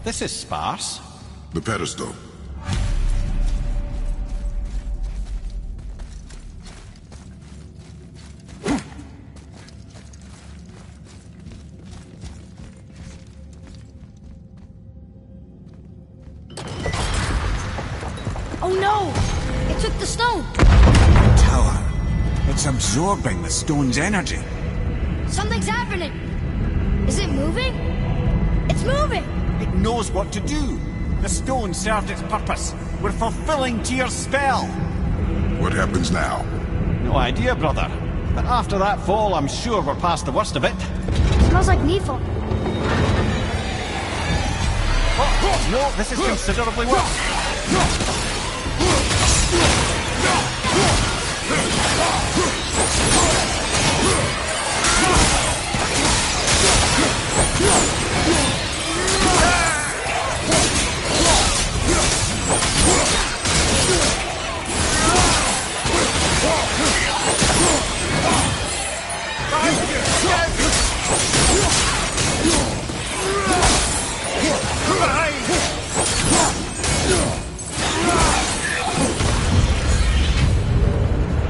This is sparse. The pedestal. Oh no! It took the stone! The tower. It's absorbing the stone's energy. Something's happening! Is it moving? It's moving! It knows what to do. The stone served its purpose. We're fulfilling Tyr's spell. What happens now? No idea, brother. But after that fall, I'm sure we're past the worst of it. Smells like Nephilim. Oh, no, this is considerably worse.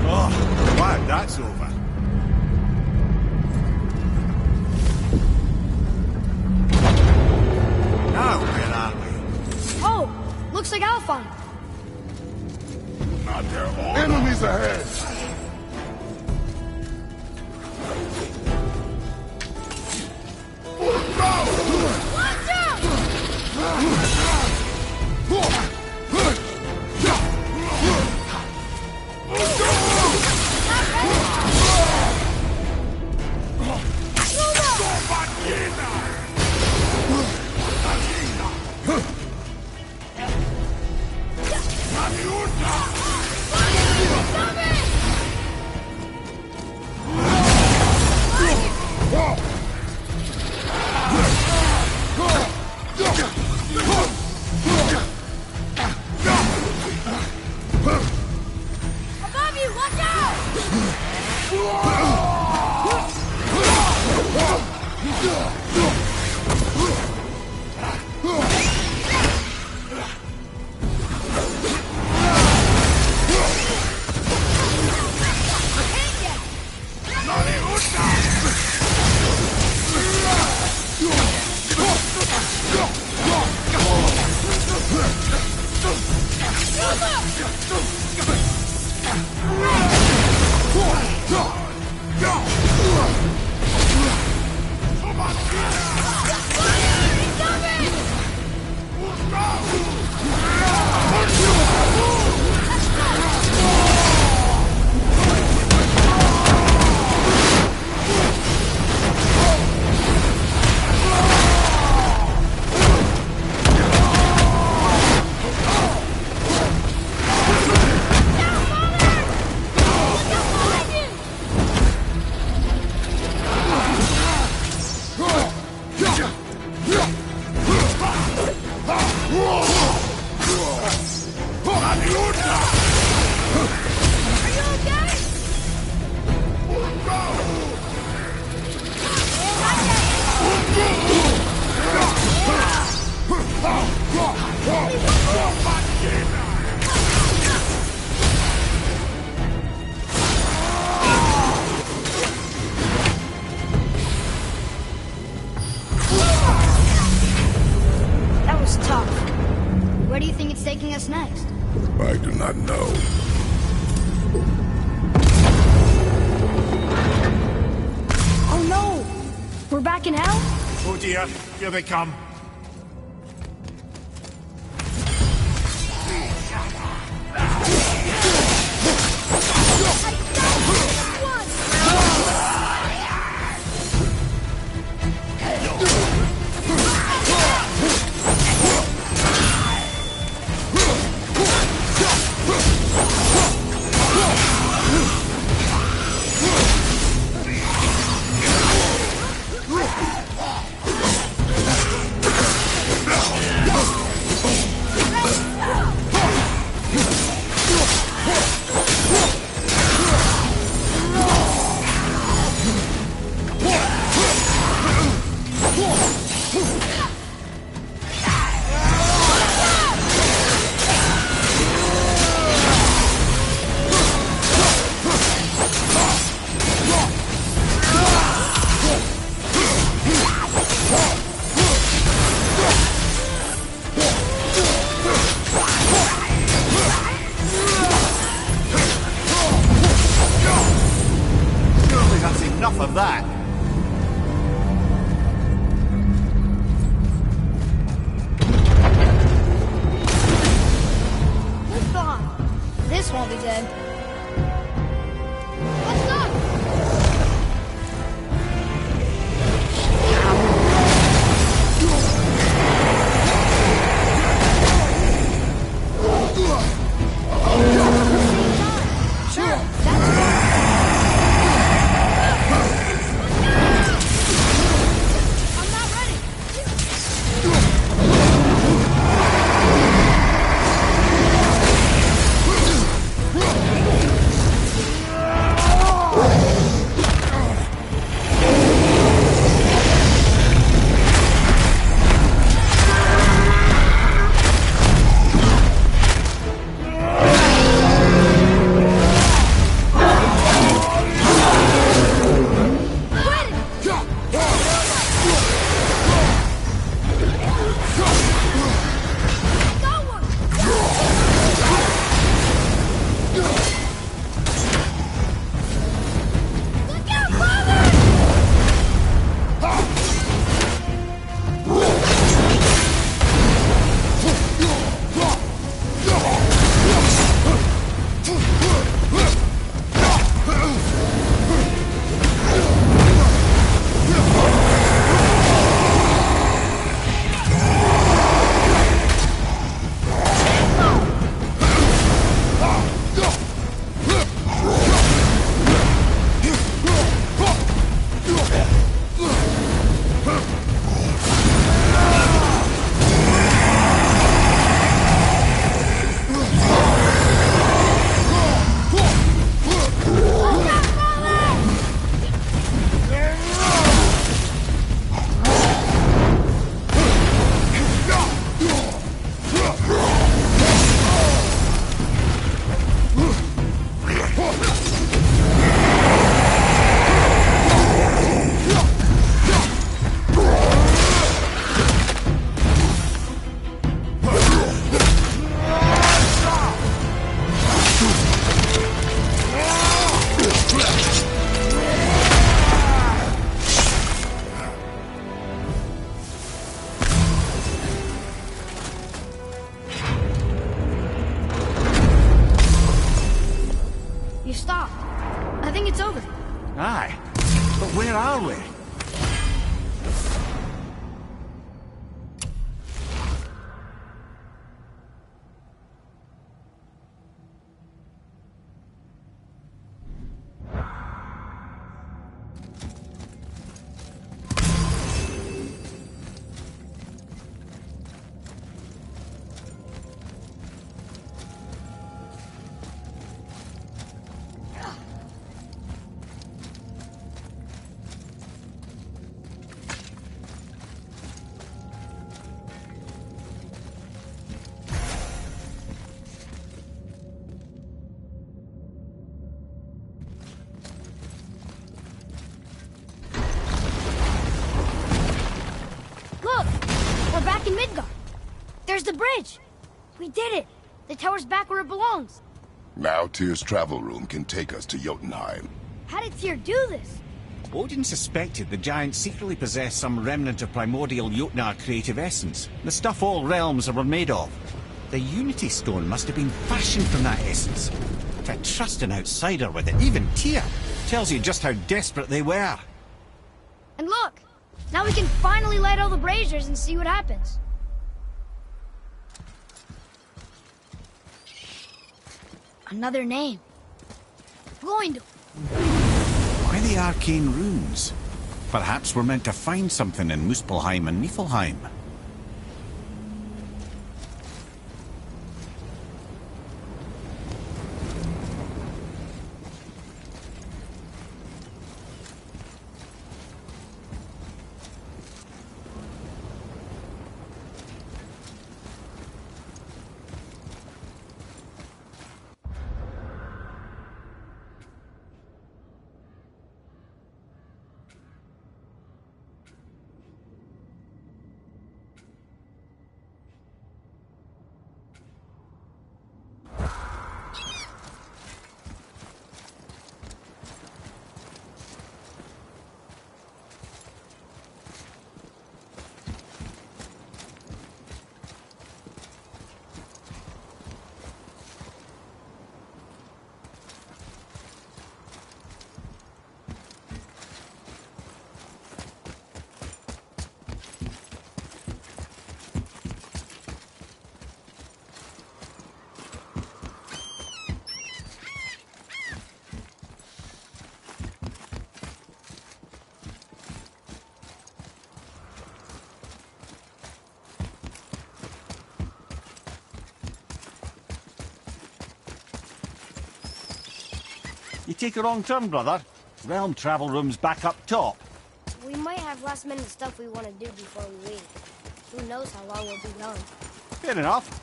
Oh, wow, that's over. Now, where are we? Oh! Looks like Alphine. Not there. Enemies ahead! Watch out! Above you, watch out! That was tough. Where do you think it's taking us next? I do not know. Oh no! We're back in hell? Oh dear, here they come. enough of that. Muspelheim. This won't be dead. Let's go! Sure, that's fine. I'm not ready. You stopped. I think it's over. Aye. But where are we? Look! We're back in Midgard. There's the bridge. We did it. The tower's back where it belongs. Now Tyr's travel room can take us to Jotunheim. How did Tyr do this? Odin suspected the giants secretly possessed some remnant of primordial Jotnar creative essence, the stuff all realms were made of. The Unity Stone must have been fashioned from that essence. To trust an outsider with it, even Tyr, tells you just how desperate they were. And look! Now we can finally light all the braziers and see what happens. Another name. Gloindel. Why the arcane runes? Perhaps we're meant to find something in Muspelheim and Niflheim. You take a wrong turn, brother. Realm travel room's back up top. We might have last-minute stuff we want to do before we leave. Who knows how long we'll be gone. Fair enough.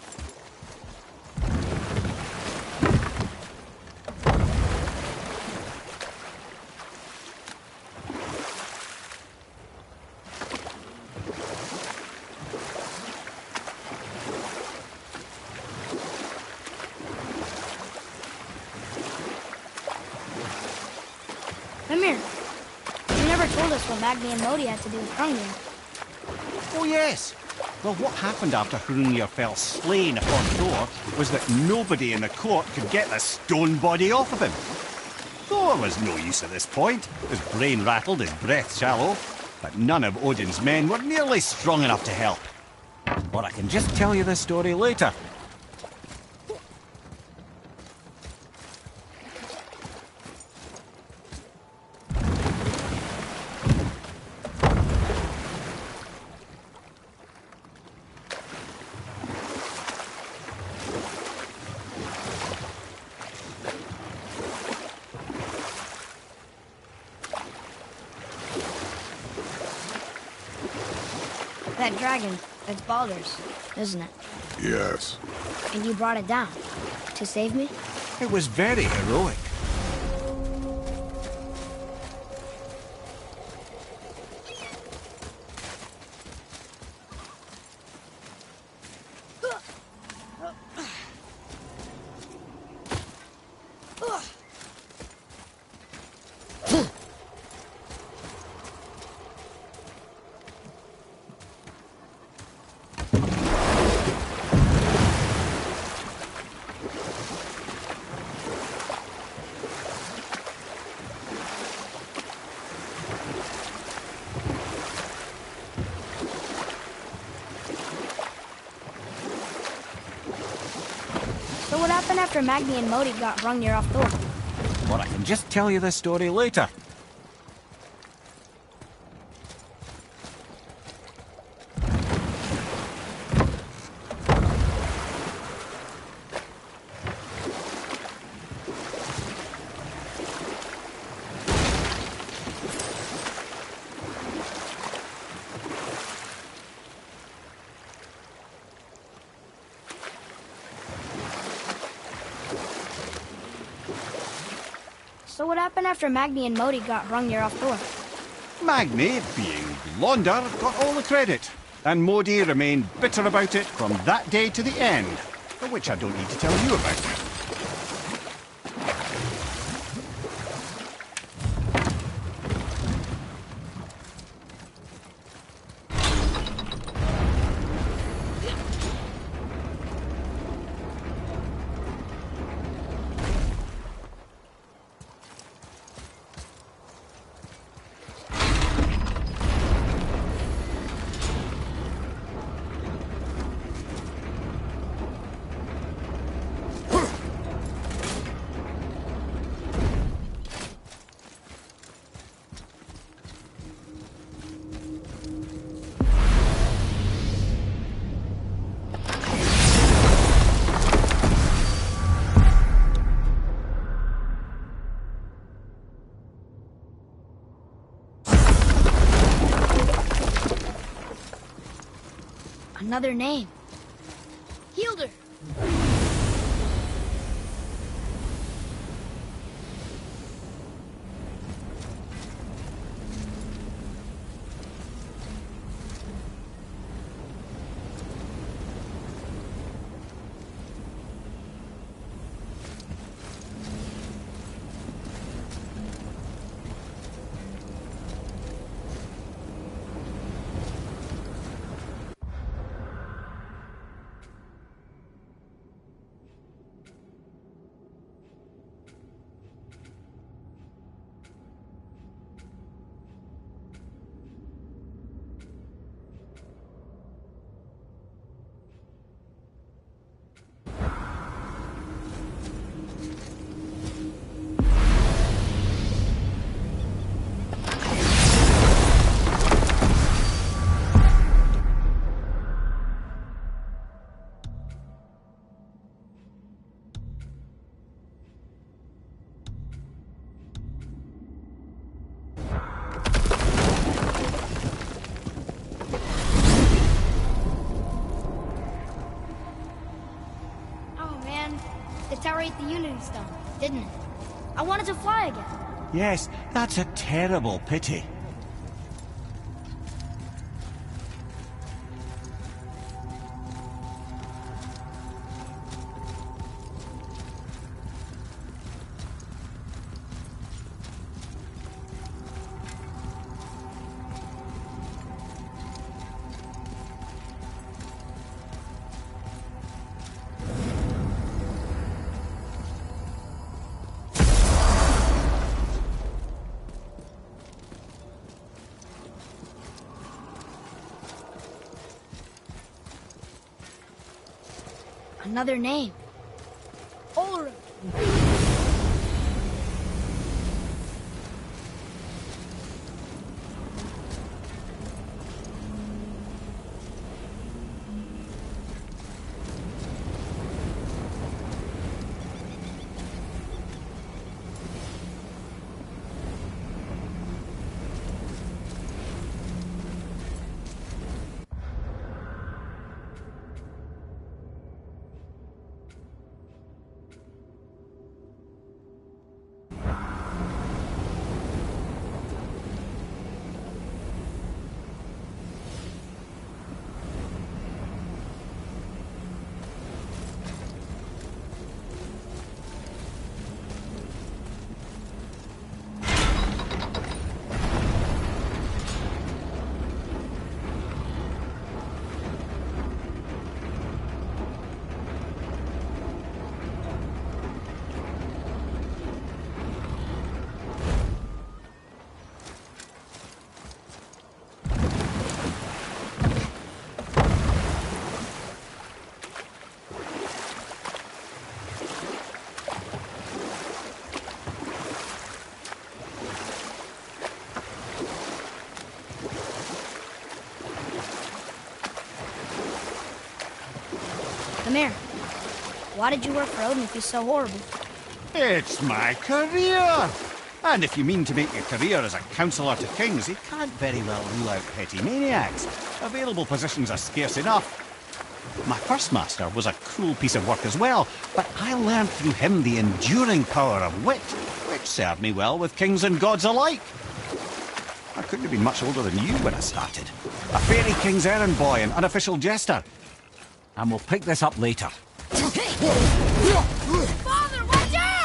Come here. You never told us what Magni and Modi had to do with Hrungnir. Oh, yes. Well, what happened after Hrungnir fell slain upon Thor was that nobody in the court could get the stone body off of him. Thor was no use at this point. His brain rattled, his breath shallow, but none of Odin's men were nearly strong enough to help. Or I can just tell you the story later. That dragon, it's Baldur's, isn't it? Yes. And you brought it down to save me? It was very heroic. So what happened after Magni and Modi got Hrungnir off Thor? Or I can just tell you the story later. So what happened after Magni and Modi got Hrungnir off Thor? Magni, being Blonder, got all the credit, and Modi remained bitter about it from that day to the end, which I don't need to tell you about. Another name. Hildur. power ate the Unity Stone, didn't it? I wanted to fly again. Yes, that's a terrible pity. Another name. Ulrich. Come here. Why did you work for Odin if he's so horrible? It's my career! And if you mean to make your career as a counsellor to kings, you can't very well rule out petty maniacs. Available positions are scarce enough. My first master was a cruel piece of work as well, but I learned through him the enduring power of wit, which served me well with kings and gods alike. I couldn't have been much older than you when I started. A fairy king's errand boy and unofficial jester. And we'll pick this up later. Father, watch out!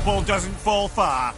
Apple doesn't fall far.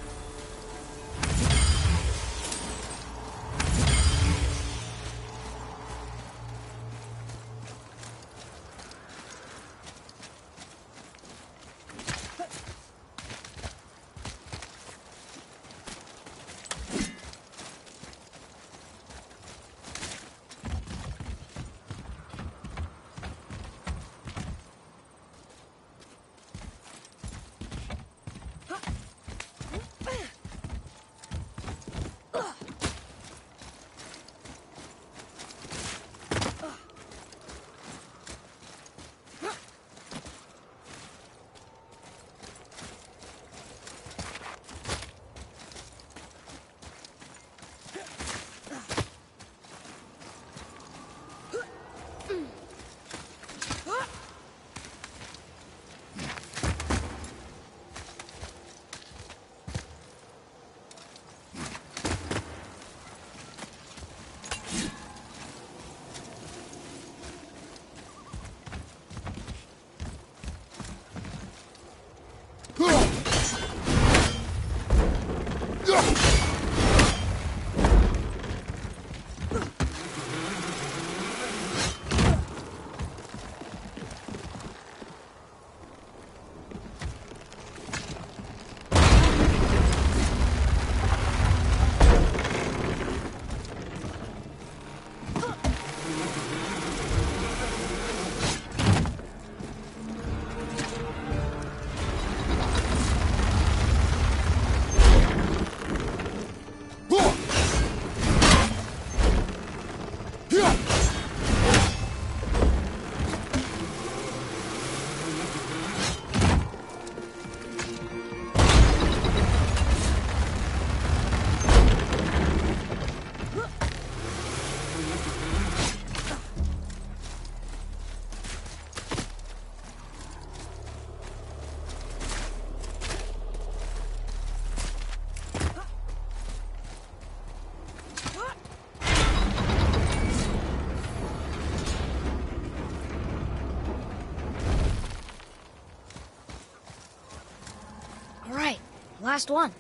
Last one.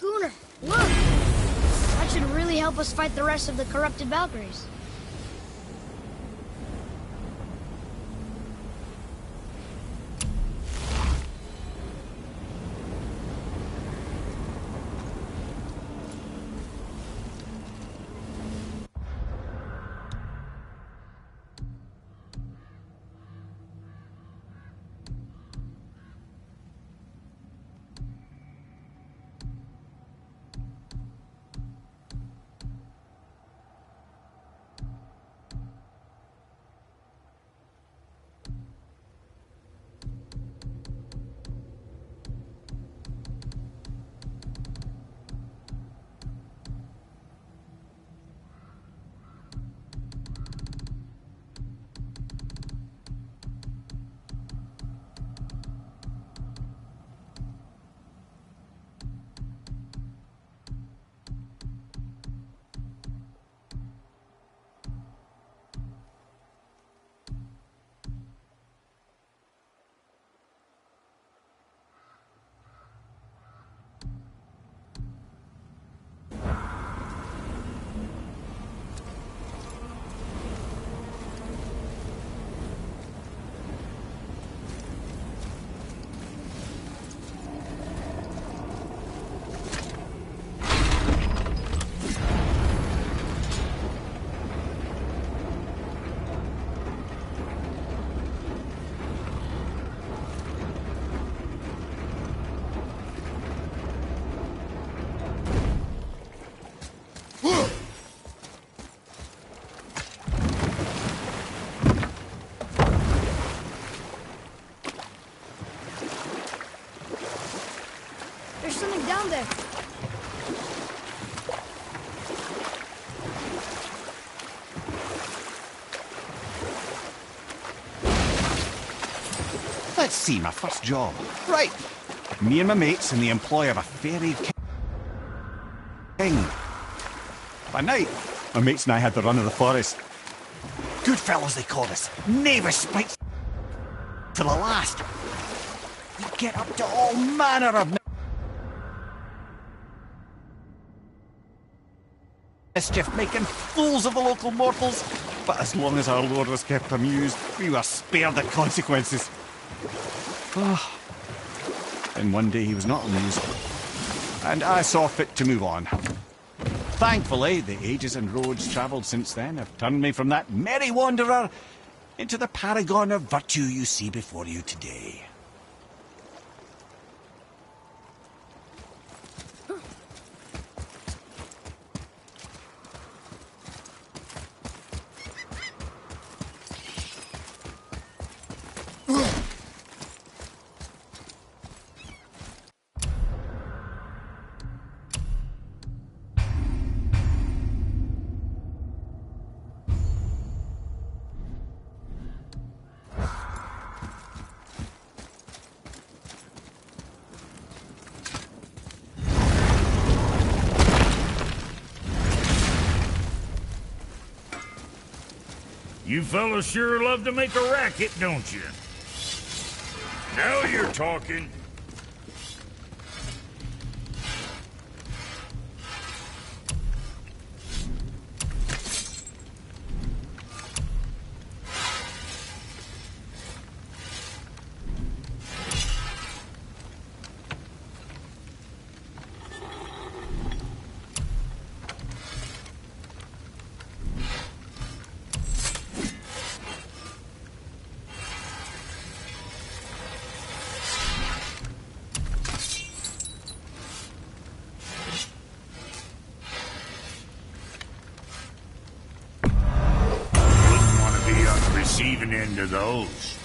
Gunnar, look! That should really help us fight the rest of the corrupted Valkyries. There's something down there. Let's see, my first job. Right. Me and my mates in the employ of a fairy king. By night, my mates and I had the run of the forest. Good fellows, they called us. Knavish spites to the last. We'd get up to all manner of mischief, making fools of the local mortals. But as long as our lord was kept amused, we were spared the consequences. And one day he was not amused, and I saw fit to move on. Thankfully, the ages and roads travelled since then have turned me from that merry wanderer into the paragon of virtue you see before you today. You fellas sure love to make a racket, don't you? Now you're talking. Receiving end of those.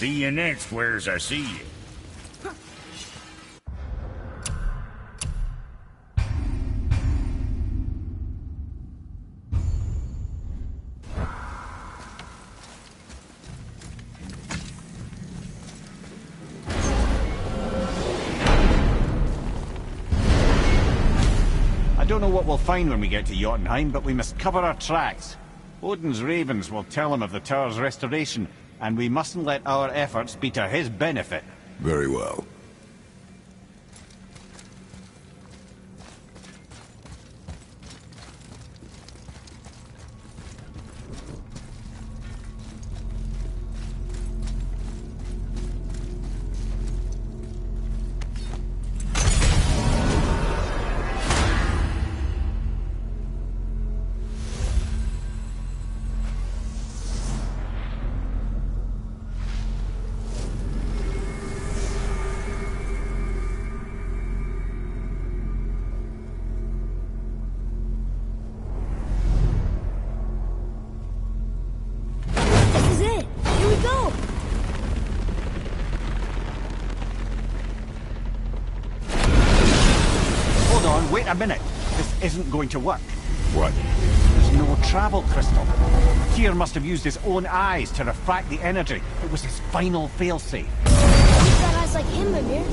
See you next where's I see you. I don't know what we'll find when we get to Jotunheim, but we must cover our tracks. Odin's ravens will tell him of the tower's restoration, and we mustn't let our efforts be to his benefit. Very well. This is it. Here we go. Hold on, wait a minute. This isn't going to work. What? There's no travel crystal. Tyr must have used his own eyes to refract the energy. It was his final failsafe. You've got eyes like him, Mimir.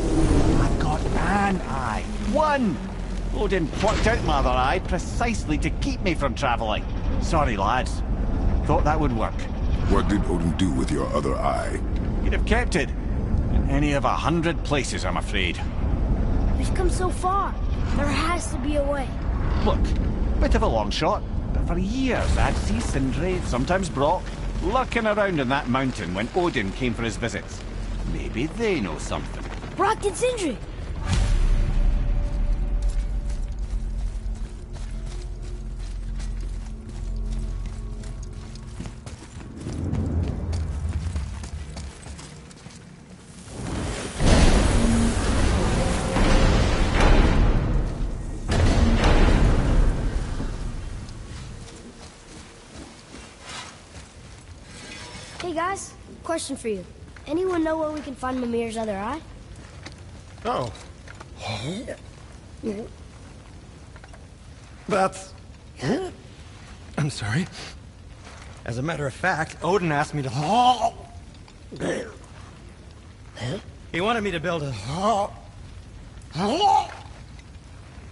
I've got an eye. One! Odin plucked out my other eye precisely to keep me from travelling. Sorry, lads. Thought that would work. What did Odin do with your other eye? He'd have kept it. In any of 100 places, I'm afraid. We've come so far. There has to be a way. Look, bit of a long shot, but for years I'd see Sindri, sometimes Brock, lurking around in that mountain when Odin came for his visits. Maybe they know something. Brock and Sindri. Hey guys, question for you. Anyone know where we can find Mimir's other eye? Oh. That's... I'm sorry. As a matter of fact, Odin asked me to... He wanted me to build a...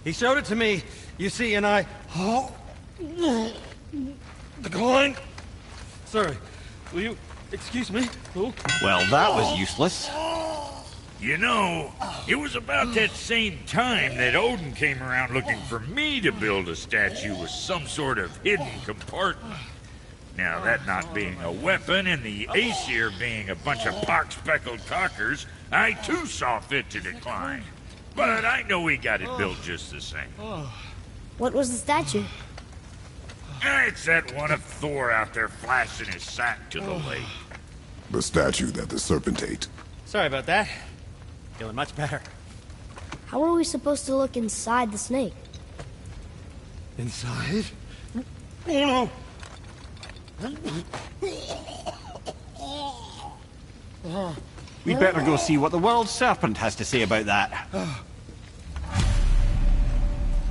He showed it to me, you see, and I... Declined. Sorry. Will you excuse me? Oh. Well, that was useless. You know, it was about that same time that Odin came around looking for me to build a statue with some sort of hidden compartment. Now, that not being a weapon and the Aesir being a bunch of pock-speckled talkers, I too saw fit to decline. But I know he got it built just the same. What was the statue? It's that one of Thor out there flashing his sack to the lake. The statue that the serpent ate. Sorry about that. Feeling much better. How are we supposed to look inside the snake? Inside? Oh no! We'd better go see what the world serpent has to say about that.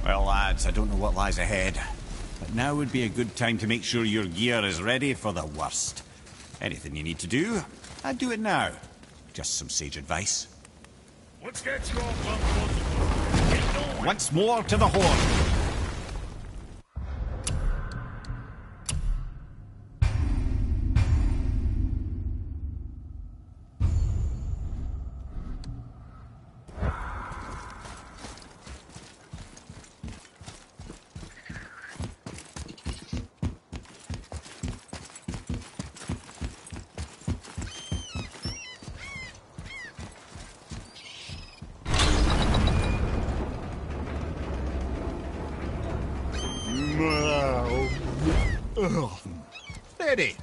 Well, lads, I don't know what lies ahead. But now would be a good time to make sure your gear is ready for the worst. Anything you need to do, I'd do it now. Just some sage advice. What's got you all bumped? Get going. Once more to the horn. Steady.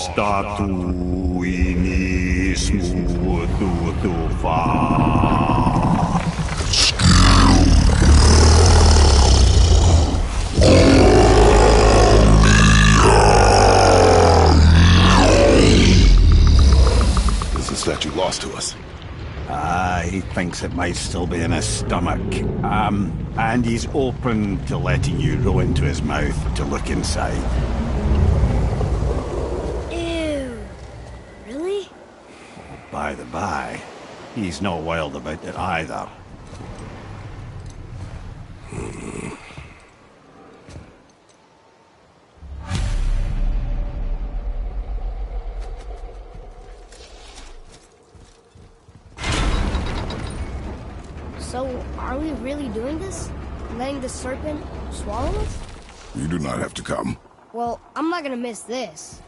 statu inismu tutufa. Is the statue lost to us? He thinks it might still be in his stomach. And he's open to letting you row into his mouth to look inside. Ew. Really? By the by, he's not wild about it either. So, are we really doing this? Letting the serpent swallow us? You do not have to come. Well, I'm not gonna miss this.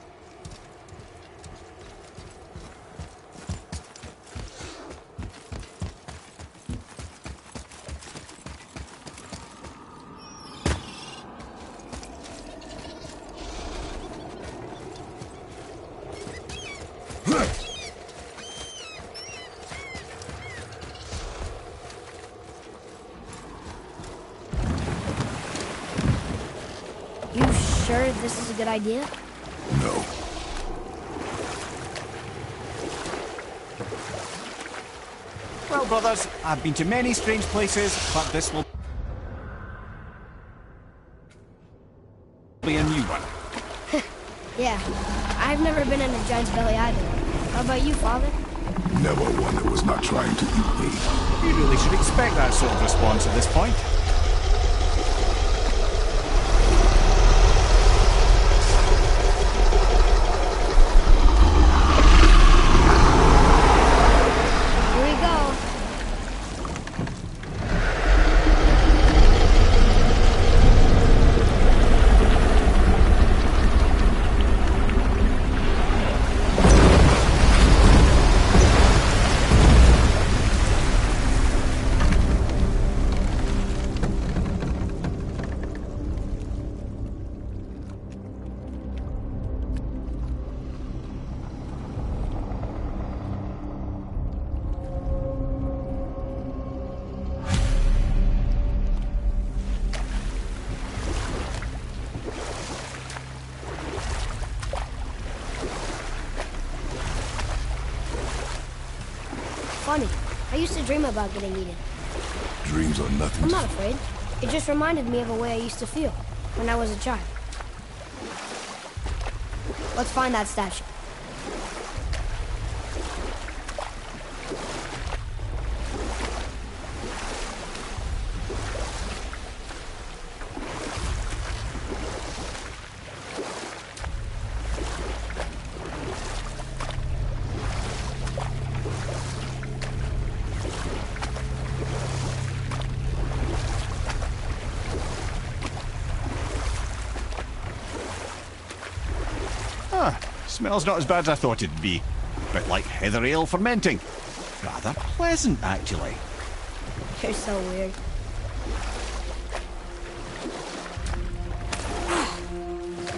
You sure this is a good idea? No. Well, brothers, I've been to many strange places, but this will be a new one. Yeah, I've never been in a giant's belly either. How about you, Father? Never one that was not trying to eat me. You really should expect that sort of response at this point. Here we go. Funny. I used to dream about getting eaten. Dreams are nothing I'm to... not afraid. It just reminded me of a way I used to feel when I was a child. Let's find that statue. Smells not as bad as I thought it'd be. Bit like heather ale fermenting. Rather pleasant, actually. You're so weird.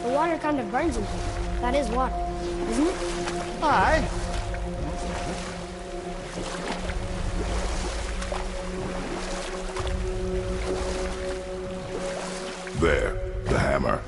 The water kind of burns in here. That is water, isn't it? Aye. There, the hammer.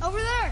Over there!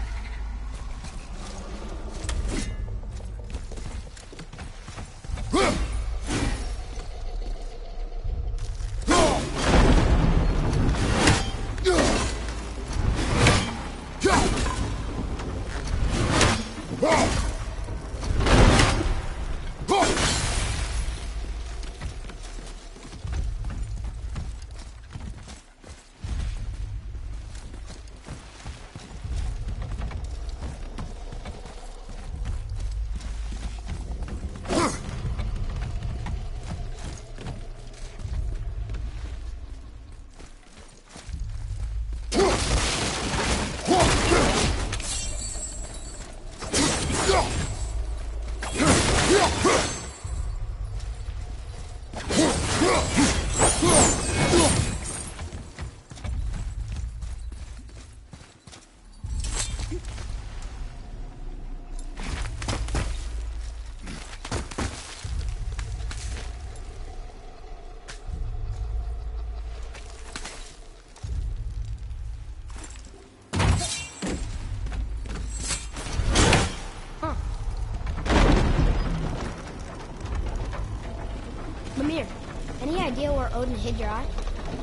idea where Odin hid your eye?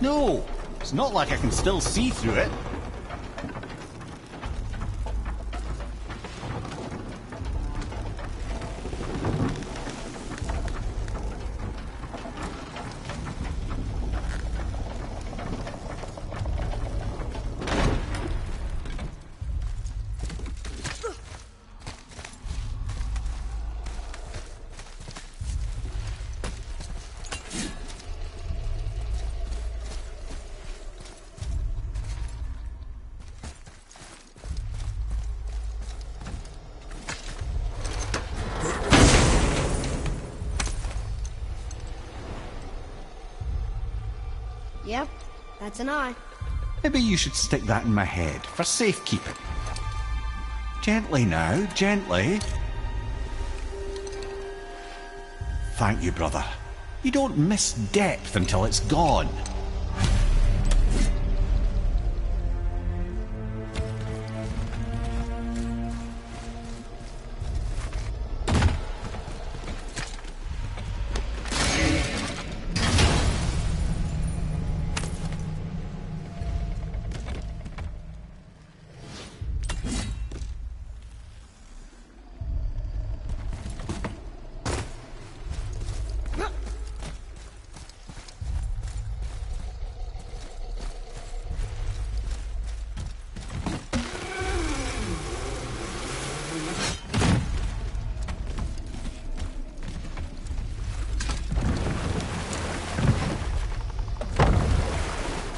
No, it's not like I can still see through it. Yep, that's an eye. Maybe you should stick that in my head for safekeeping. Gently now, gently. Thank you, brother. You don't miss depth until it's gone.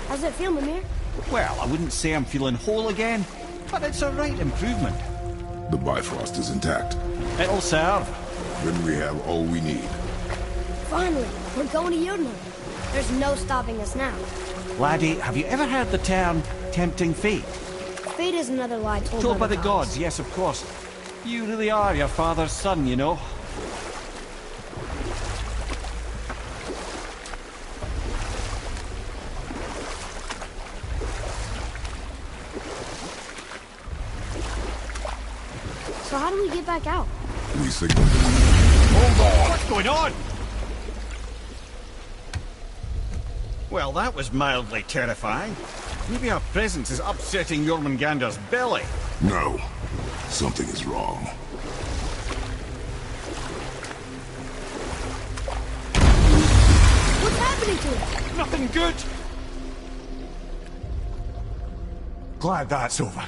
How's it feel, Mimir? Well, I wouldn't say I'm feeling whole again, but it's a right improvement. The Bifrost is intact. It'll serve. Then we have all we need. Finally, we're going to Jotunheim. There's no stopping us now. Laddie, have you ever heard the term tempting fate? Fate is another lie Told by the gods, yes, of course. You really are your father's son, you know. So how do we get back out? We signal. Hold on! What's going on? Well, that was mildly terrifying. Maybe our presence is upsetting Jormungandr's belly. No. Something is wrong. What's happening to it? Nothing good. Glad that's over.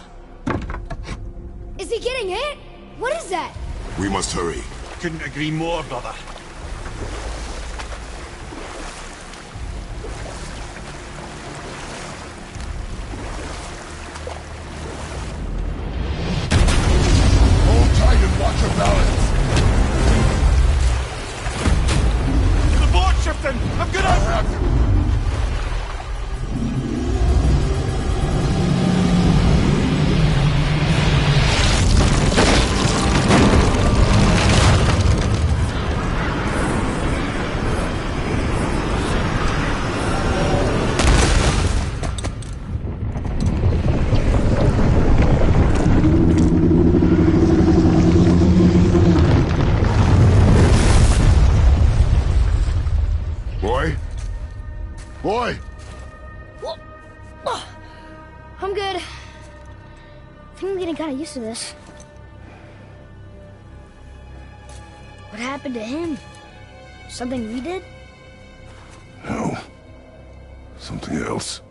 Is he getting hit? What is that? We must hurry. Couldn't agree more, brother. Hold tight and watch your balance. The boat's shifting! I'm gonna... Boy! I'm good. I think I'm getting kind of used to this. What happened to him? Something we did? No. Something else.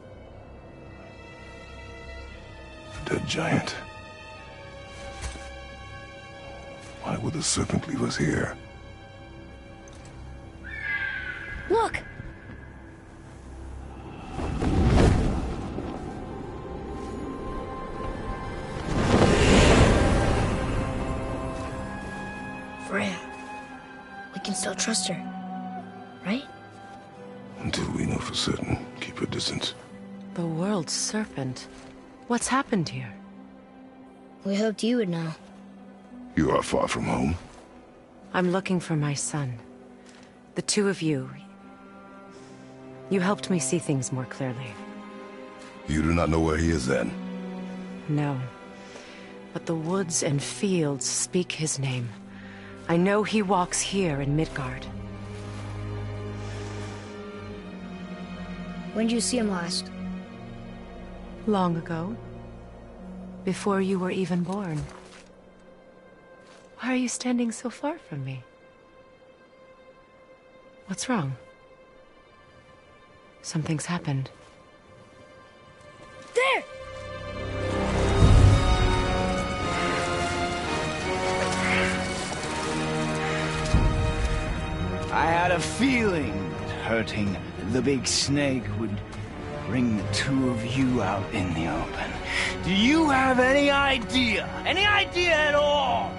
A dead giant. Why would the serpent leave us here? Look! Freya. We can still trust her, right? Until we know for certain, keep her distance. The world's serpent. What's happened here? We hoped you would know. You are far from home. I'm looking for my son. The two of you. You helped me see things more clearly. You do not know where he is then? No. But the woods and fields speak his name. I know he walks here in Midgard. When did you see him last? Long ago. Before you were even born. Why are you standing so far from me? What's wrong? Something's happened. There! I had a feeling that hurting the big snake would bring the two of you out in the open. Do you have any idea at all,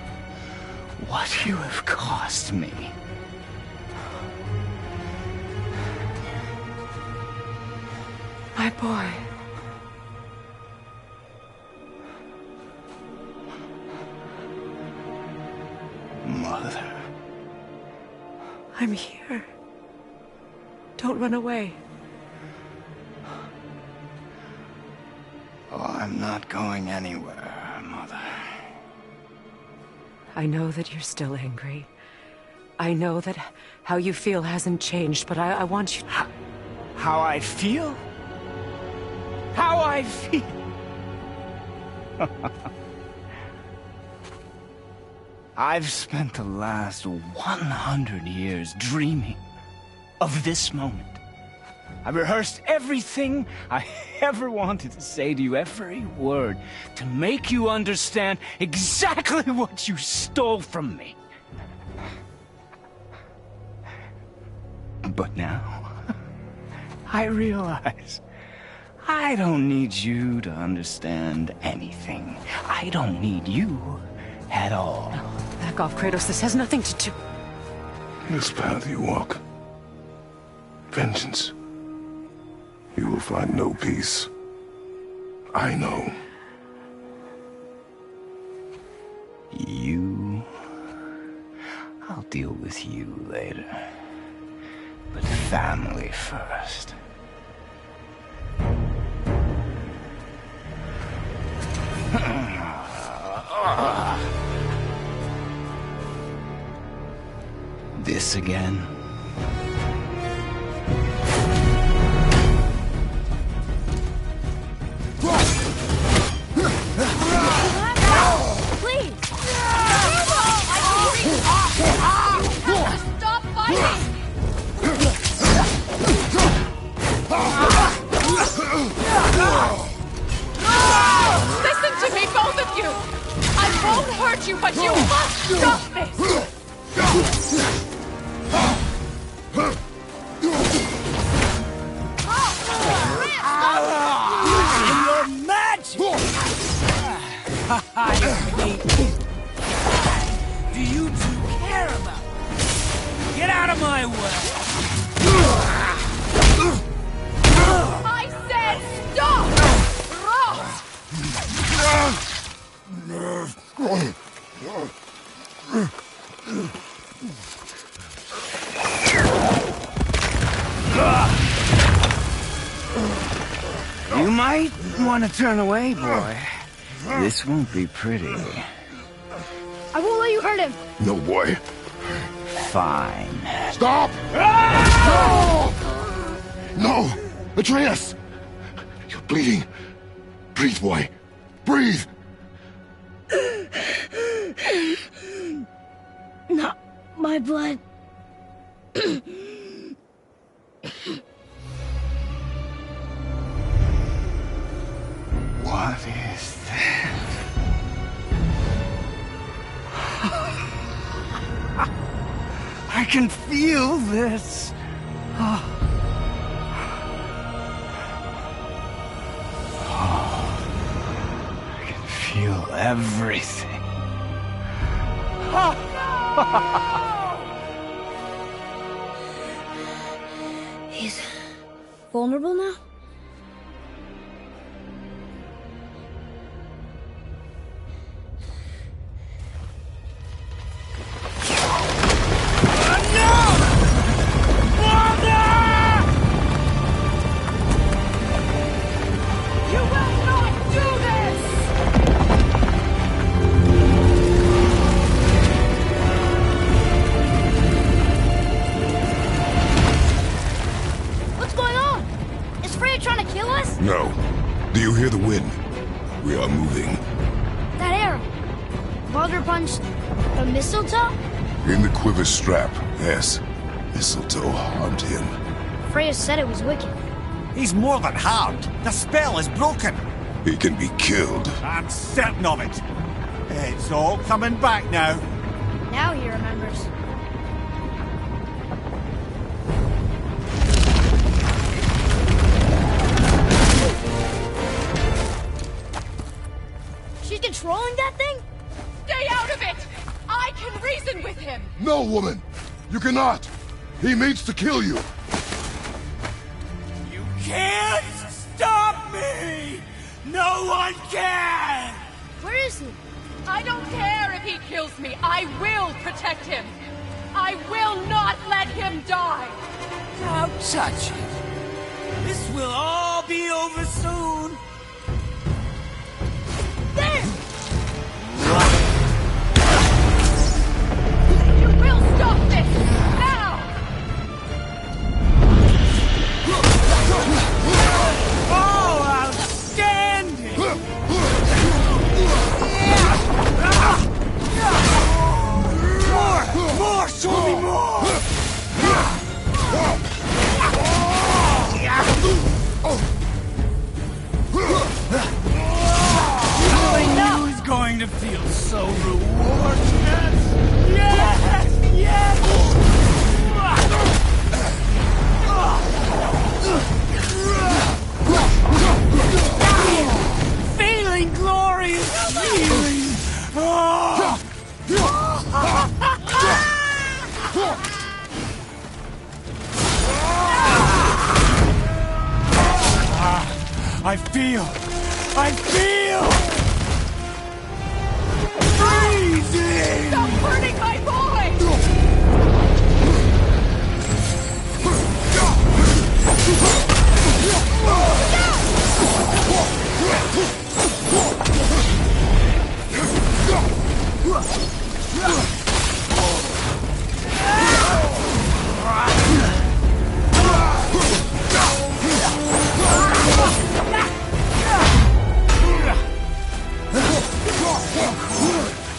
what you have cost me? My boy. Mother. I'm here. Don't run away. Oh, I'm not going anywhere, Mother. I know that you're still angry. I know that how you feel hasn't changed, but I want you... How I feel? How I feel? I've spent the last 100 years dreaming of this moment. I rehearsed everything I ever wanted to say to you, every word, to make you understand exactly what you stole from me. But now, I realize I don't need you to understand anything. I don't need you at all. No, back off, Kratos. This has nothing to do... This path you walk, vengeance, you will find no peace. I know. You... I'll deal with you later. But family first. This again? Please! Stop fighting! Listen to me, both of you! I won't hurt you, but you must stop this! Your magic! I hate you. Do you two care about me? Get out of my way! I said stop! You might want to turn away, boy. This won't be pretty. I won't let you hurt him! No, boy. Fine. Stop! No! No! Atreus! You're bleeding. Breathe, boy. Breathe! Not my blood. What is that? I can feel this. I can feel everything. He's vulnerable now? You will not do this! What's going on? Is Baldur punched a mistletoe? In the quiver strap, yes. Mistletoe harmed him. Freya said it was wicked. He's more than harmed. The spell is broken. He can be killed. I'm certain of it. It's all coming back now. Now he remembers. She's controlling that thing? Stay out of it! I can reason with him! No, woman! You cannot! He means to kill you! You can't stop me! No one can! Where is he? I don't care if he kills me. I will protect him. I will not let him die. Don't touch it. This will all be over soon. There! You will stop this! Now! Oh, outstanding! More! Show me more! Who's going to feel so rewarded? Yes! Feeling glorious feeling! I feel! Freezing! Stop hurting my boy!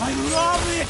I love it!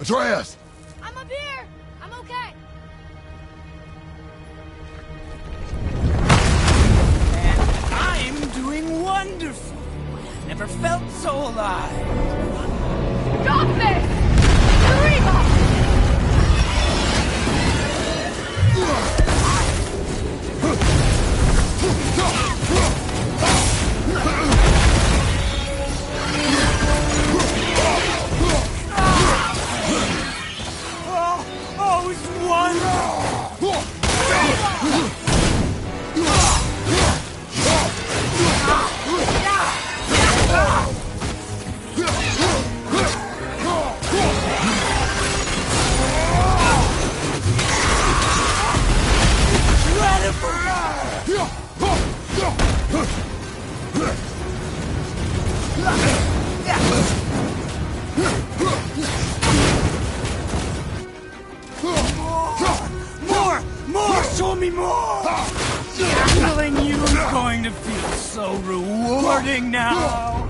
Atreus! I'm up here! I'm okay! And I'm doing wonderful. Never felt so alive. Stop this! Reba! more! Killing you is going to feel so rewarding now!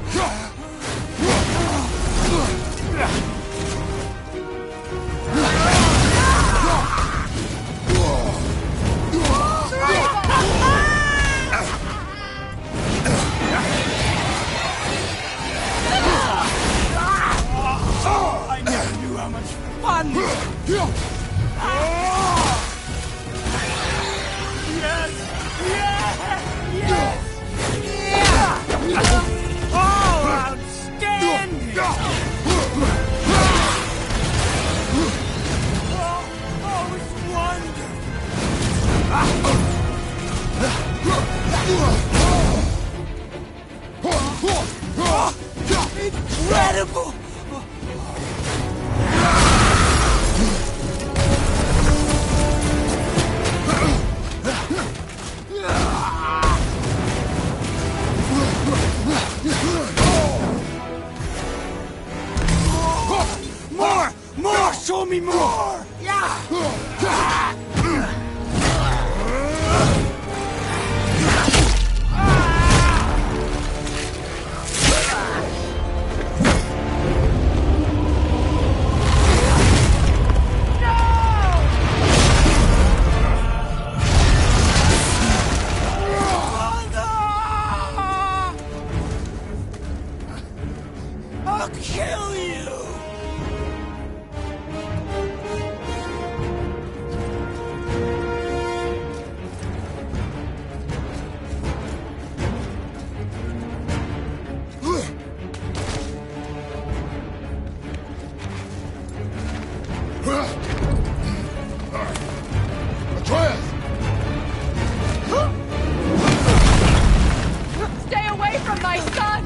I never knew how much fun this was. Yes! Yes! Yes! Oh, outstanding! Oh, it's wonderful! Incredible! More! More! Show me more! Yeah! I'll kill you! Stay away from my son!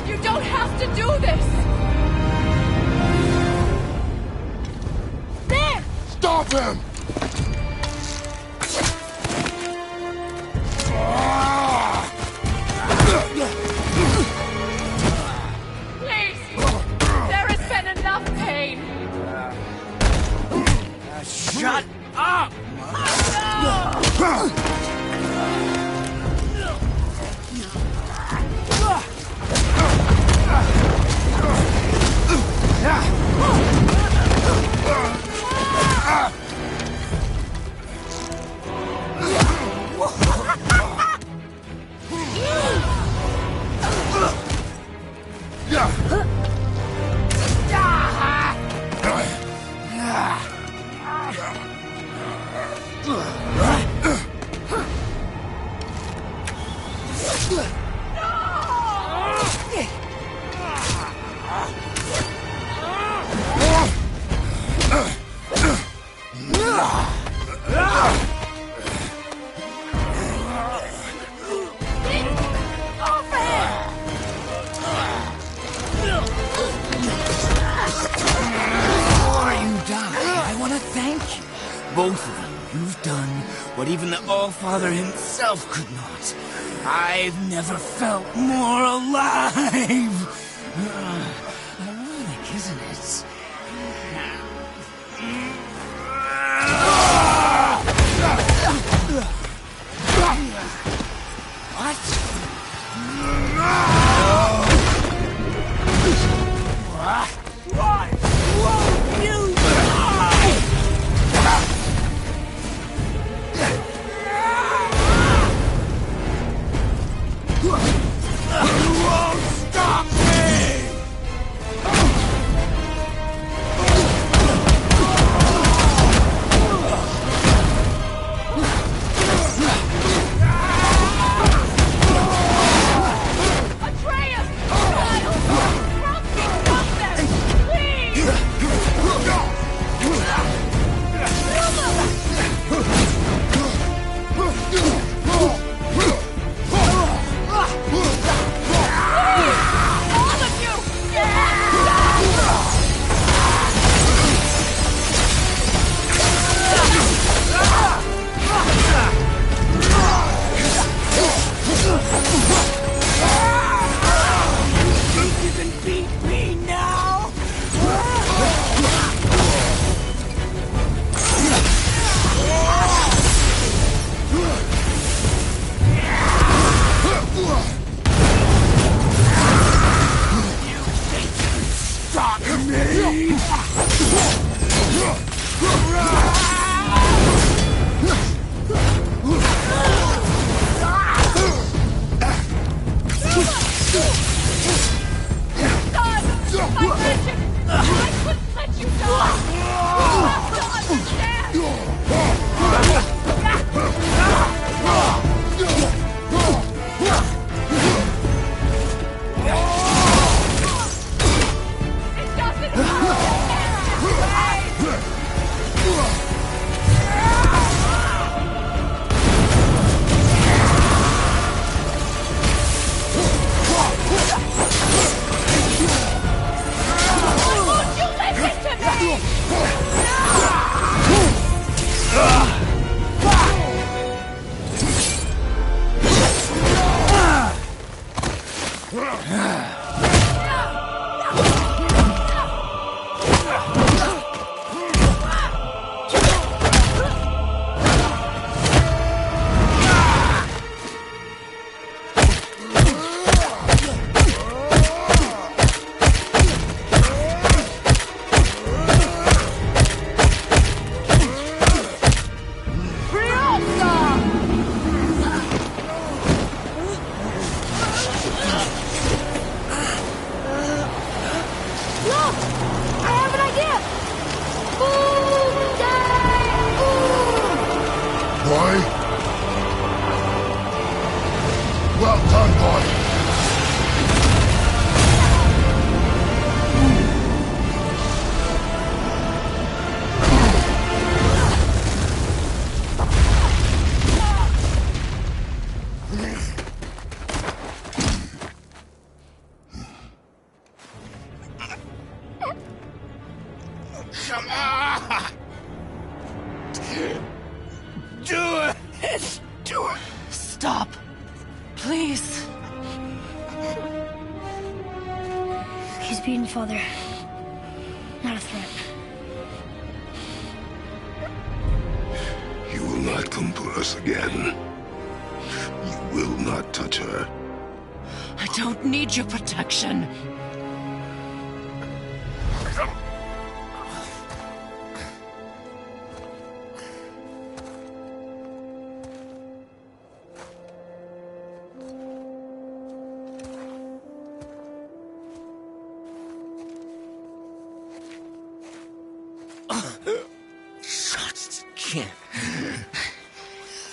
You don't have to do this! There! Stop him! Please! There has been enough pain! Shut up! Both of you, you've done what even the All-Father himself could not. I've never felt more alive! Ironic, isn't it? What? Why won't you die? You won't stop me! this to her. Stop. Please. He's beaten, Father. Not a threat. You will not come for us again. You will not touch her. I don't need your protection. Just can't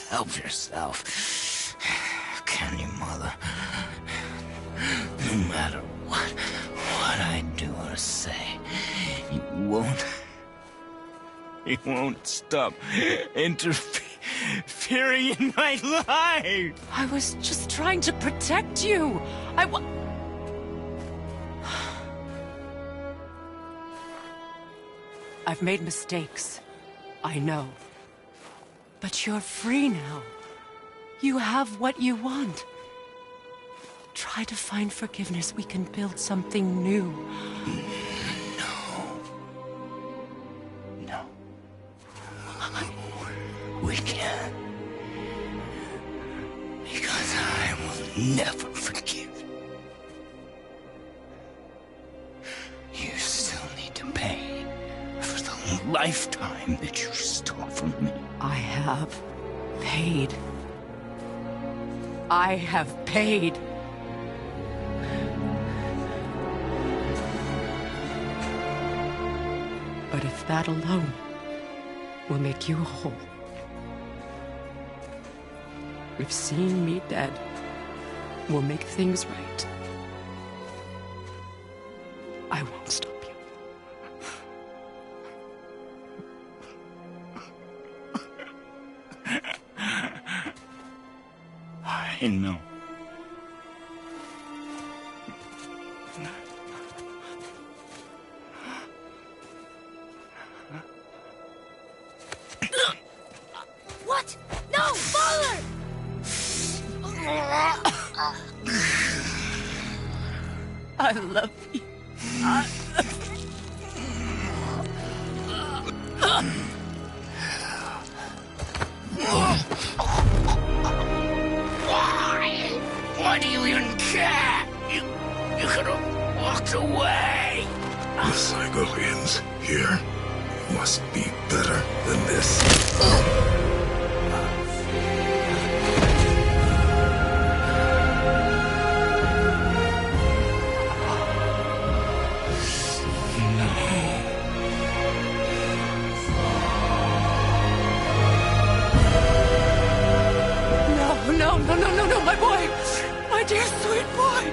help yourself, can you, Mother? No matter what I do or say, you won't stop interfering in my life. I was just trying to protect you. I've made mistakes. I know. But you're free now. You have what you want. Try to find forgiveness. We can build something new. No. We can't. Because I will never forgive. You still need to pay for the lifetime that you stole from me. I have paid. I have paid. But if that alone will make you whole, if seeing me dead will make things right, I won't stop you. I know. What? No, Father! I love you. Why do you even care? You could have walked away. The Cygolians here must be better than this. No, my boy! My dear sweet boy!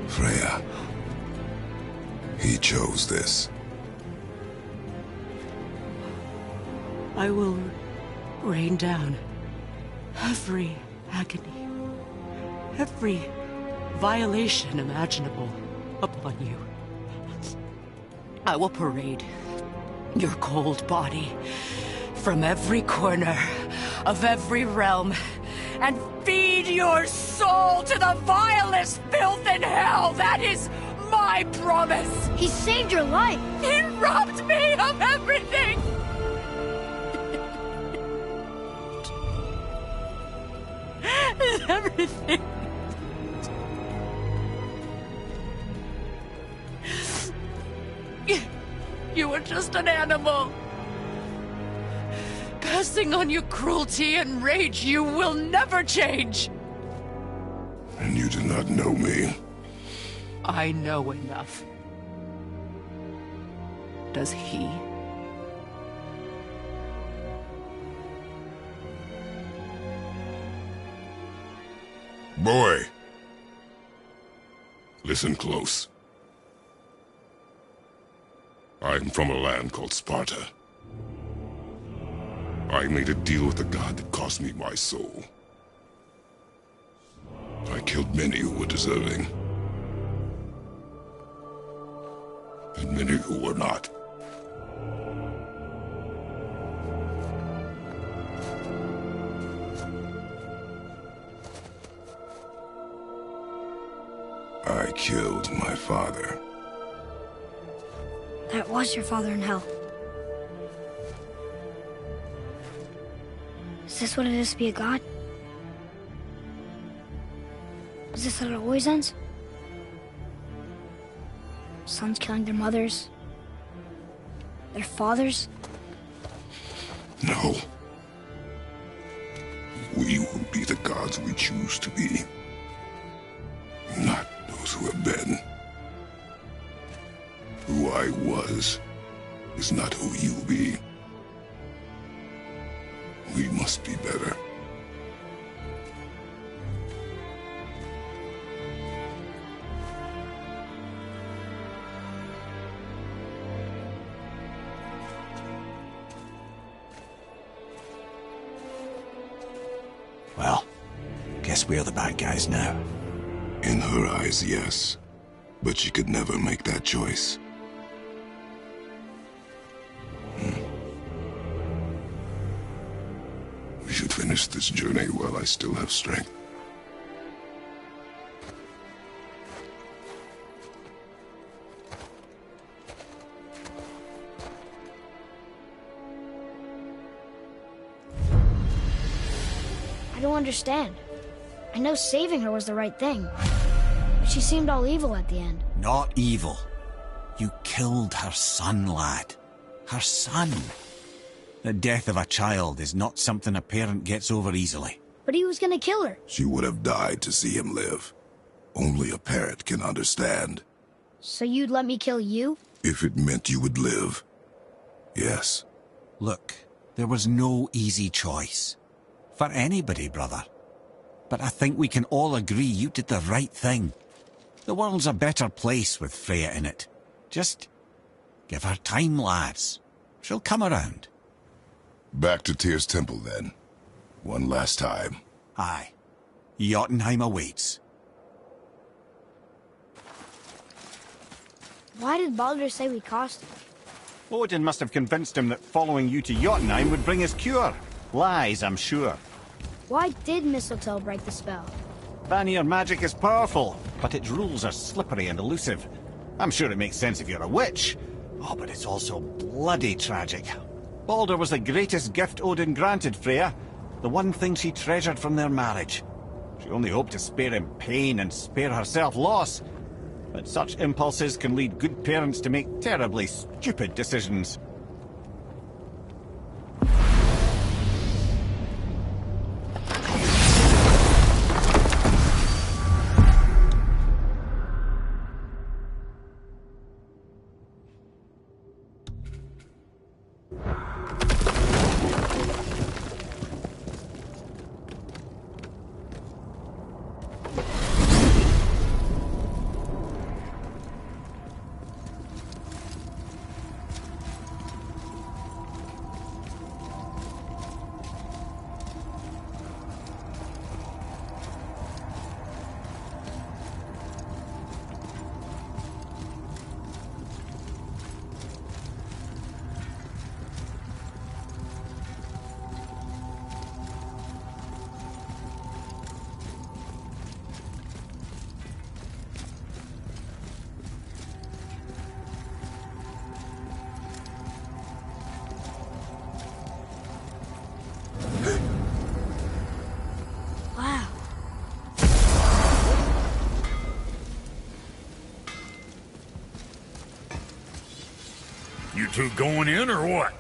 Freya. He chose this. I will rain down every agony, every violation imaginable upon you. I will parade your cold body from every corner of every realm and feed your soul to the vilest filth in hell. That is my promise. He saved your life. He robbed me of everything. Everything. You were just an animal. Passing on your cruelty and rage, you will never change. And you do not know me. I know enough. Does he? Boy. Listen close. I'm from a land called Sparta. I made a deal with the god that cost me my soul. I killed many who were deserving. and many who were not. I killed my father. That was your father in hell. Is this what it is to be a god? Is this how it always ends? Sons killing their mothers? Their fathers? No. We will be the gods we choose to be. Not those who have been. Who I was is not who you'll be. We must be better. Well, guess we're the bad guys now. In her eyes, yes. But she could never make that choice. We should finish this journey while I still have strength. I don't understand. I know saving her was the right thing. But she seemed all evil at the end. Not evil. You killed her son, lad. Her son. The death of a child is not something a parent gets over easily. But he was gonna kill her. She would have died to see him live. Only a parent can understand. So you'd let me kill you? If it meant you would live. Yes. Look, there was no easy choice. For anybody, brother. But I think we can all agree you did the right thing. The world's a better place with Freya in it. Just give her time, lads. She'll come around. Back to Tyr's temple, then. One last time. Aye. Jotunheim awaits. Why did Baldur say we cost him? Odin must have convinced him that following you to Jotunheim would bring his cure. Lies, I'm sure. Why did Mistletoe break the spell? Vanir magic is powerful, but its rules are slippery and elusive. I'm sure it makes sense if you're a witch. Oh, but it's also bloody tragic. Baldur was the greatest gift Odin granted Freya, the one thing she treasured from their marriage. She only hoped to spare him pain and spare herself loss. But such impulses can lead good parents to make terribly stupid decisions. You two going in or what?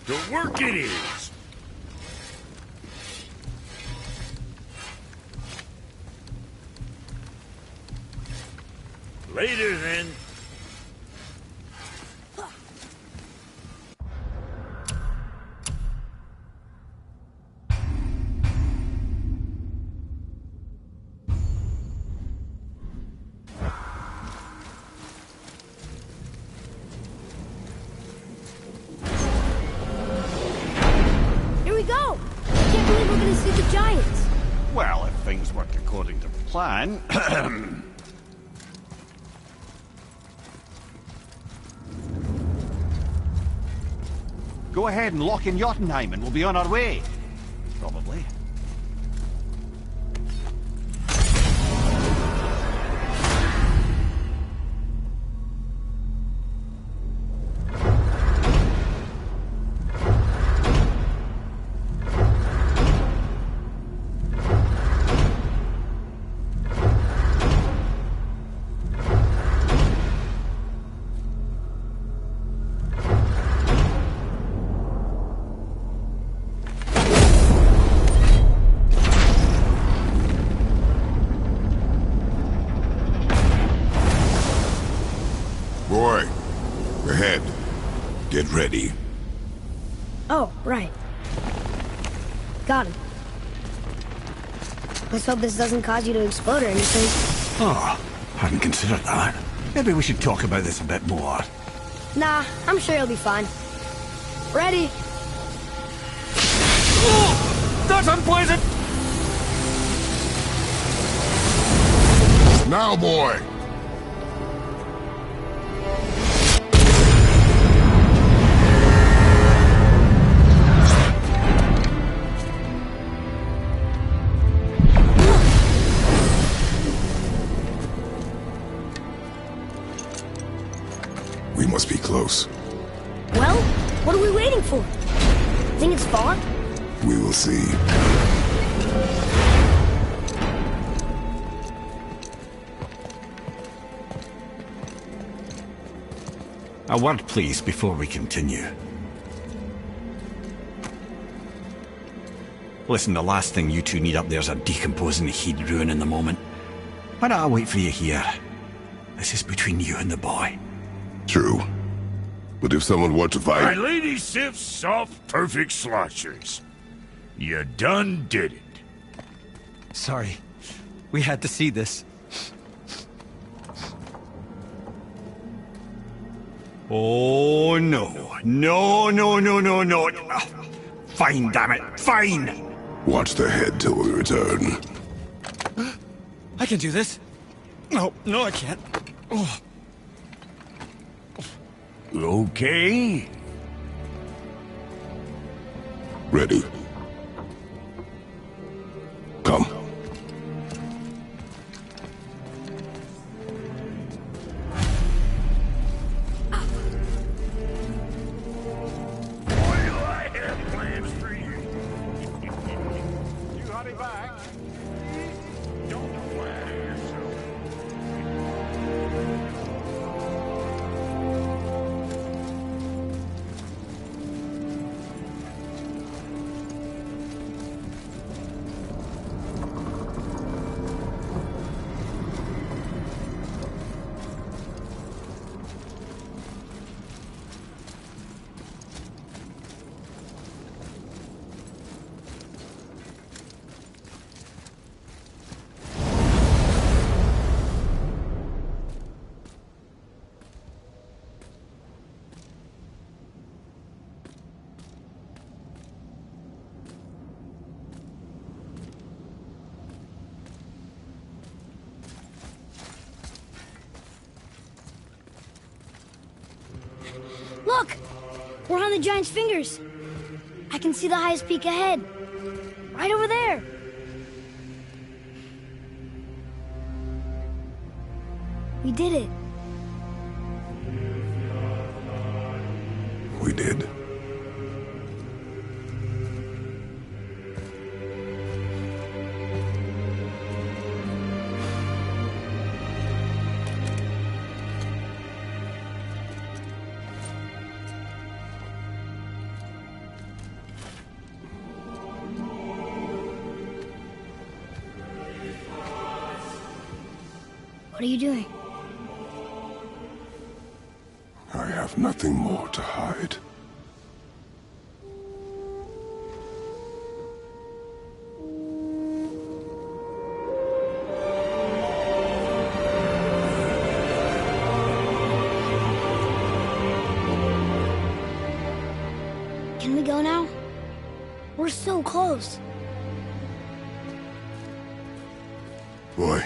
To work it is. Later then. Well, if things work according to plan... Go ahead and lock in Jotunheim and we'll be on our way. Probably. Boy, ahead. Get ready. Oh, right. Got him. Let's hope this doesn't cause you to explode or anything. Oh, hadn't considered that. Maybe we should talk about this a bit more. Nah, I'm sure you'll be fine. Ready? Oh, that's unpleasant! Now, boy! We must be close. Well, what are we waiting for? Think it's fog? We will see. A word, please, before we continue. Listen, the last thing you two need up there's a decomposing heat ruining the moment. Why don't I wait for you here? This is between you and the boy. True. But if someone were to My fight... lady Sif's soft, perfect sloshers. You done did it. Sorry. We had to see this. Oh, no. No, no, no, no, no. Fine, damn it. Fine! Watch the head till we return. I can do this. No, no, I can't. Oh. Okay. Ready. Come. I have plans for you. You hurry back. Don't flatter yourself. Look! We're on the giant's fingers. I can see the highest peak ahead. Right over there. We did it. We did. What are you doing? I have nothing more to hide. Can we go now? We're so close. Boy.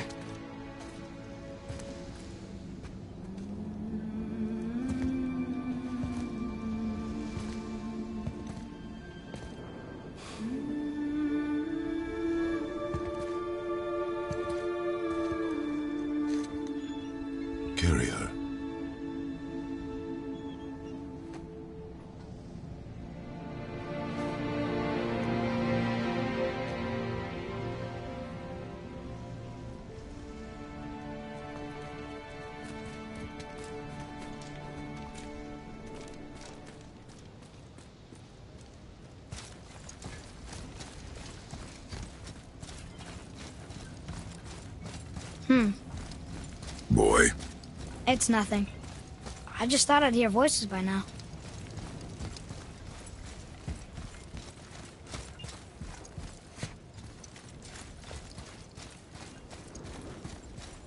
Boy, It's nothing. I just thought I'd hear voices by now.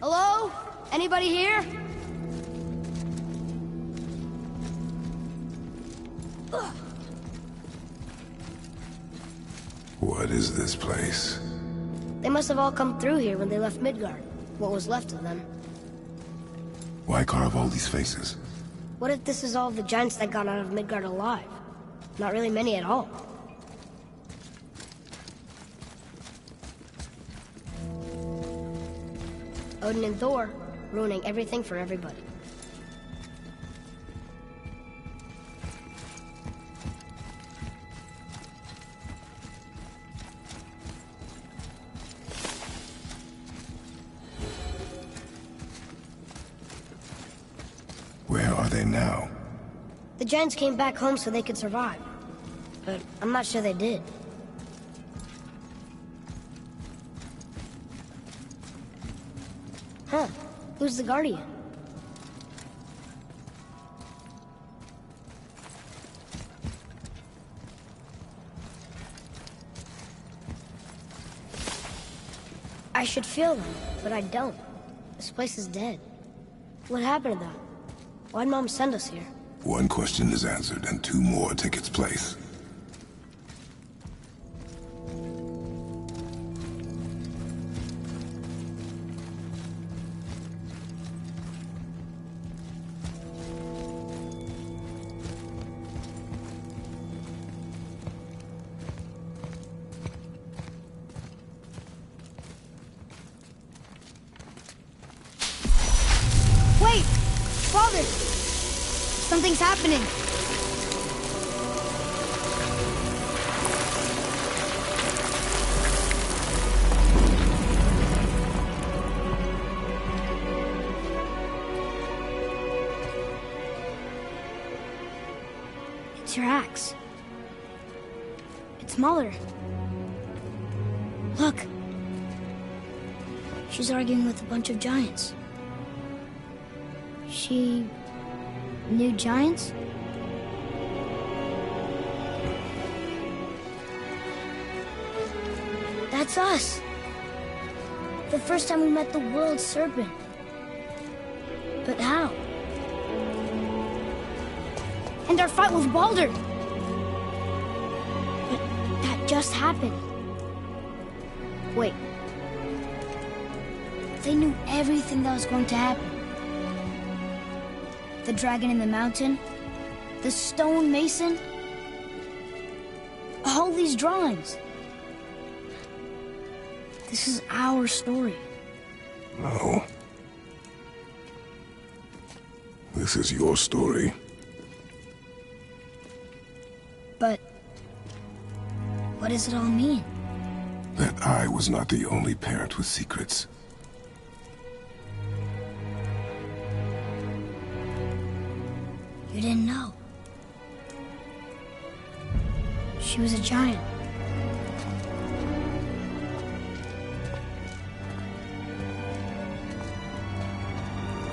Hello? Anybody here? what is this place? They must have all come through here when they left Midgard. What was left of them. Why carve all these faces? What if this is all the giants that got out of Midgard alive? Not really many at all. Odin and Thor, ruining everything for everybody. Where are they now? The giants came back home so they could survive. But I'm not sure they did. Huh. Who's the Guardian? I should feel them, but I don't. This place is dead. What happened to them? Why'd Mom send us here? One question is answered, and two more take its place. Wait! Father! Something's happening! It's your axe. It's Muller. Look! She's arguing with a bunch of giants. She knew giants? That's us. The first time we met the world serpent. But how? And our fight with Baldur. But that just happened. Wait. They knew everything that was going to happen. The dragon in the mountain, the stone mason, all these drawings. This is our story. No. This is your story. But what does it all mean? That I was not the only parent with secrets. You didn't know. She was a giant.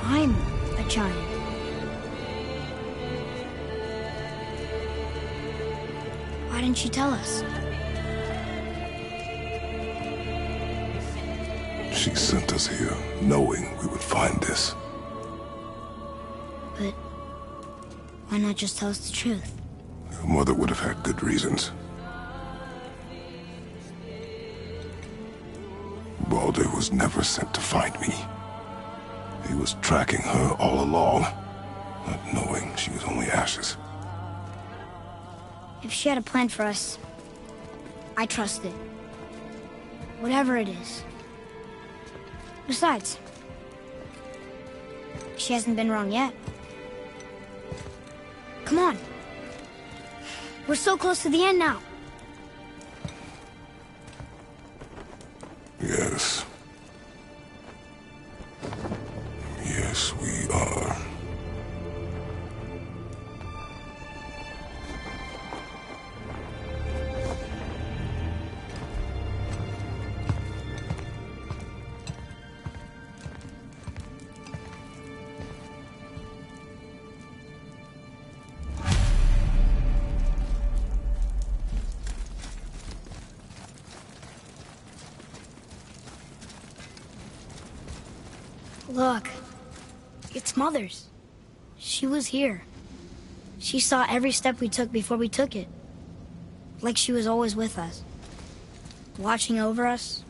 I'm a giant. Why didn't she tell us? She sent us here, knowing we would find this. But why not just tell us the truth? Your mother would have had good reasons. Baldur was never sent to find me. He was tracking her all along, not knowing she was only ashes. If she had a plan for us, I trust it. Whatever it is. Besides, she hasn't been wrong yet. Come on. We're so close to the end now. Yes. Yes, we are. Look. It's Mother's. She was here. She saw every step we took before we took it. Like she was always with us. Watching over us.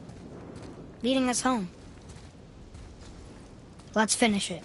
Leading us home. Let's finish it.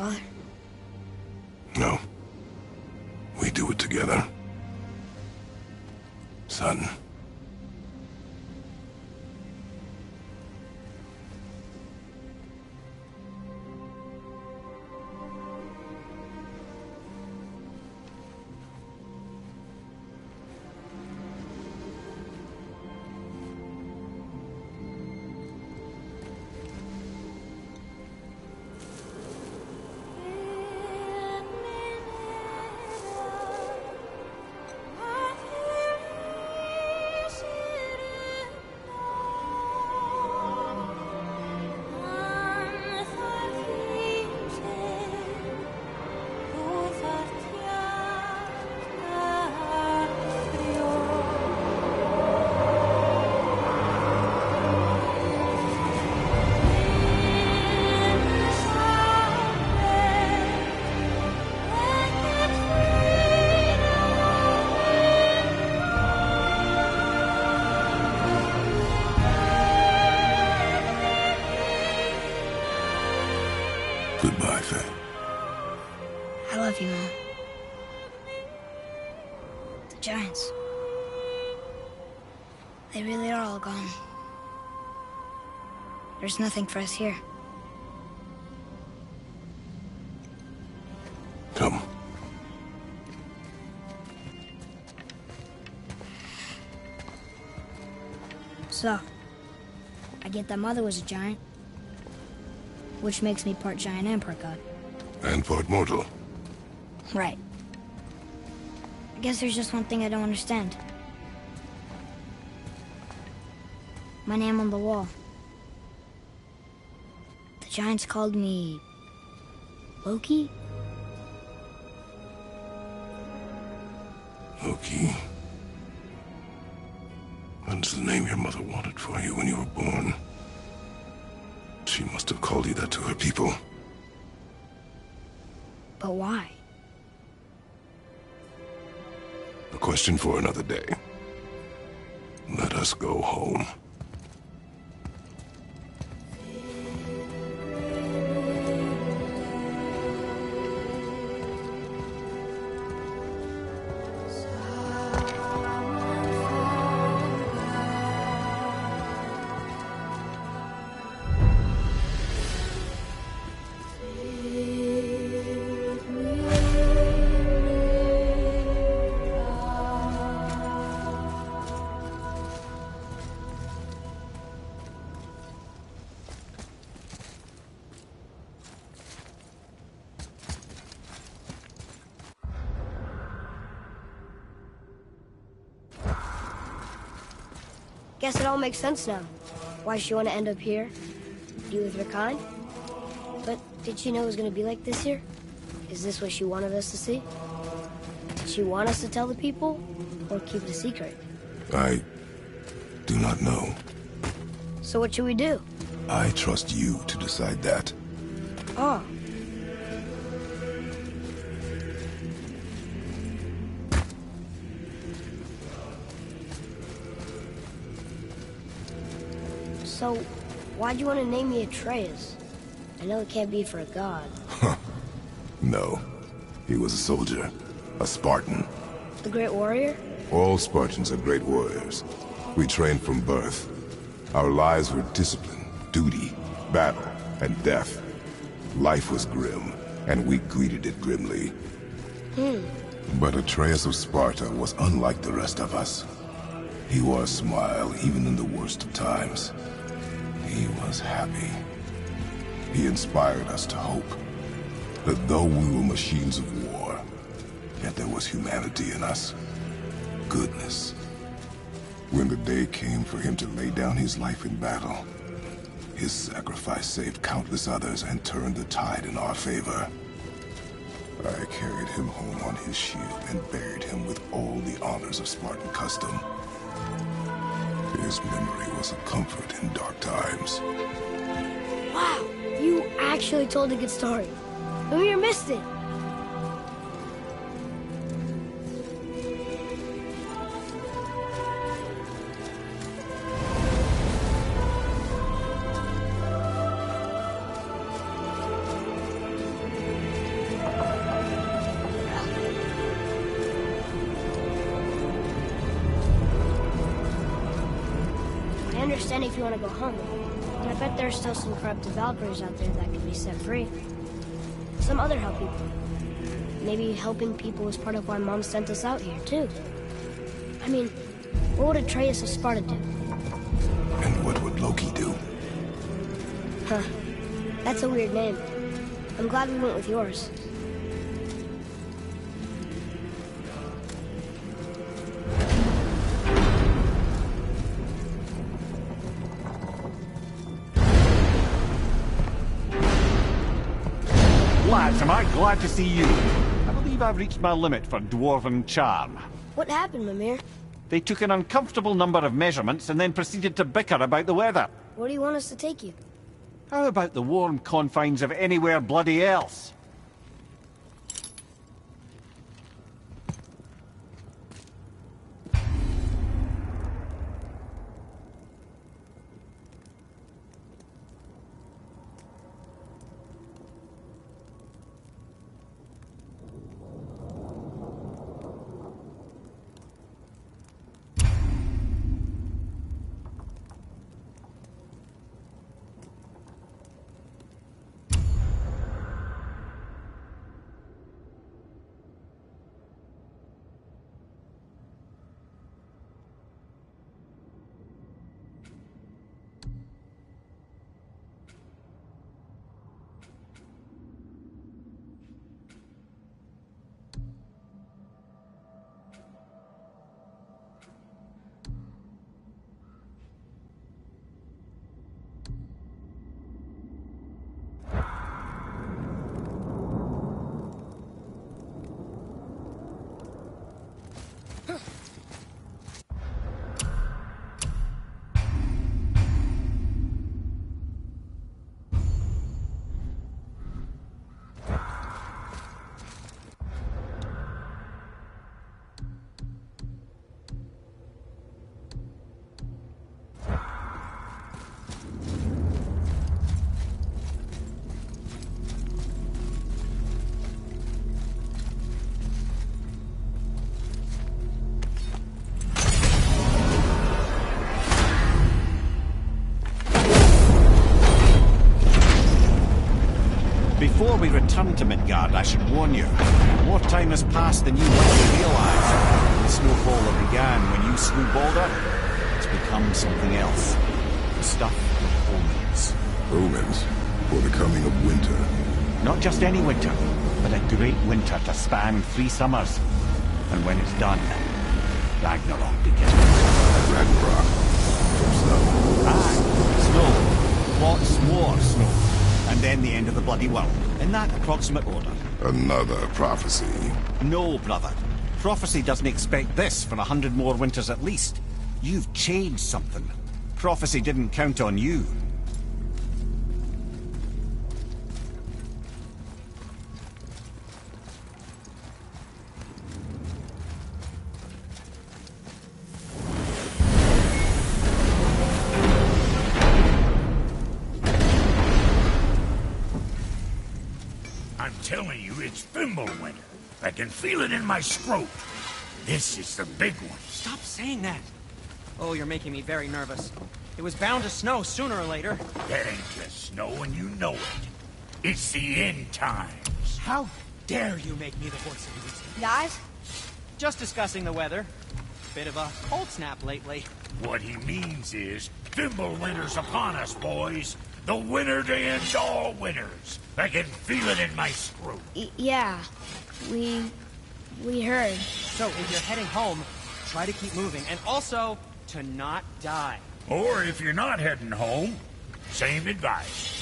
Father? No. We do it together. Son. Goodbye, Faye. I love you, Mom. The Giants. They really are all gone. There's nothing for us here. Come. So, I get that Mother was a giant, which makes me part giant and part god. And part mortal. Right. I guess there's just one thing I don't understand. My name on the wall. The Giants called me... Loki? Loki. That's the name your mother wanted for you when you were born. She must have called you that to her people. But why? A question for another day. Let us go home. Guess it all makes sense now. Why she want to end up here? Be with her kind? But did she know it was going to be like this here? Is this what she wanted us to see? Did she want us to tell the people? Or keep it a secret? I do not know. So what should we do? I trust you to decide that. Oh. So, why'd you want to name me Atreus? I know it can't be for a god. No. He was a soldier. A Spartan. The Great Warrior? All Spartans are great warriors. We trained from birth. Our lives were discipline, duty, battle, and death. Life was grim, and we greeted it grimly. But Atreus of Sparta was unlike the rest of us. He wore a smile even in the worst of times. He was happy. He inspired us to hope that though we were machines of war, yet there was humanity in us. Goodness. When the day came for him to lay down his life in battle, his sacrifice saved countless others and turned the tide in our favor. I carried him home on his shield and buried him with all the honors of Spartan custom. His memory was a comfort in dark times. Wow, you actually told a good story. Mimir missed it. I understand if you want to go home, but I bet there's still some corrupted Valkyries out there that can be set free. Some other help people. Maybe helping people was part of why Mom sent us out here, too. I mean, what would Atreus of Sparta do? And what would Loki do? Huh. That's a weird name. I'm glad we went with yours. Lads, am I glad to see you. I believe I've reached my limit for dwarven charm. What happened, Mimir? They took an uncomfortable number of measurements and then proceeded to bicker about the weather. Where do you want us to take you? How about the warm confines of anywhere bloody else? Before we return to Midgard, I should warn you. More time has passed than you likely realize. The snowfall that began when you slew Baldur, it's become something else. The stuff of omens. Omens? For the coming of winter. Not just any winter, but a great winter to span 3 summers. And when it's done, Ragnarok begins. Ragnarok? From snow? Aye, snow. Lots more snow. And then the end of the bloody world, in that approximate order. Another prophecy. No, brother. Prophecy doesn't expect this for 100 more winters at least. You've changed something. Prophecy didn't count on you. telling you, it's Fimbulwinter. I can feel it in my scrot. This is the big one. Stop saying that. Oh, you're making me very nervous. It was bound to snow sooner or later. That ain't just snow and you know it. It's the end times. How dare you make me the voice of reason? Guys? Just discussing the weather. Bit of a cold snap lately. What he means is, Fimbulwinter's upon us, boys. The winter to end all winters. I can feel it in my scrot. Yeah. We heard. So, if you're heading home, try to keep moving, and also to not die. Or if you're not heading home, same advice.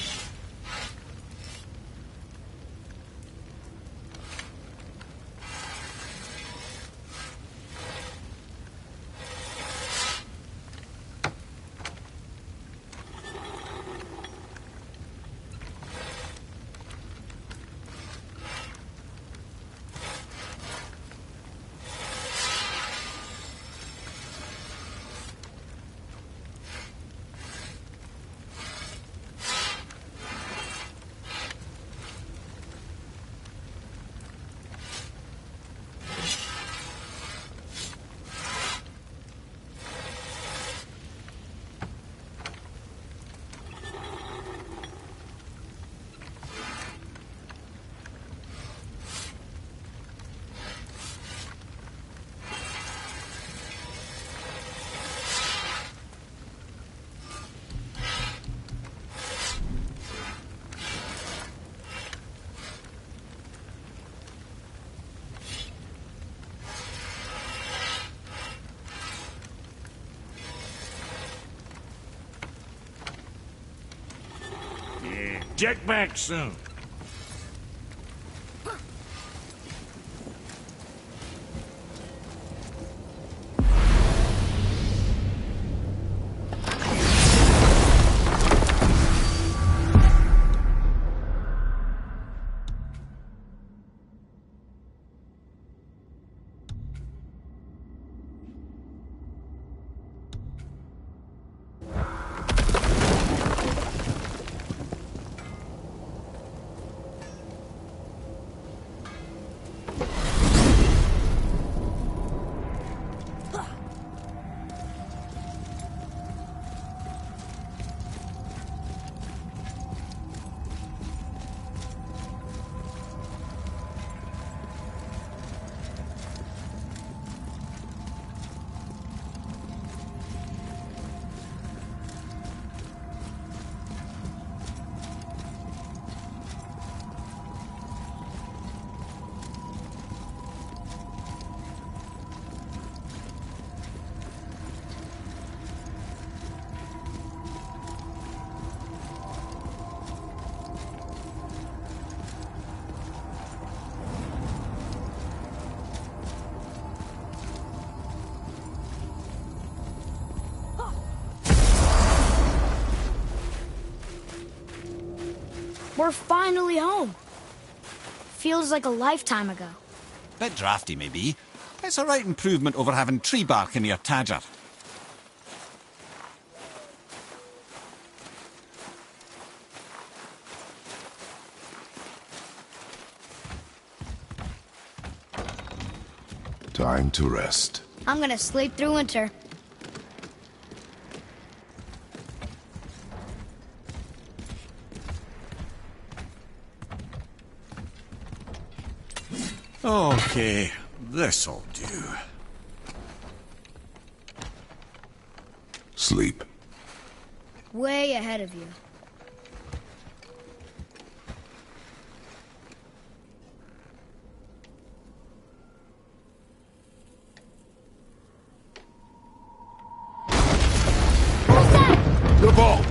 Check back soon. We're finally home. Feels like a lifetime ago. Bit drafty, maybe. It's a right improvement over having tree bark in your tadger. Time to rest. I'm gonna sleep through winter. Okay, this'll do. Sleep. Way ahead of you. The ball!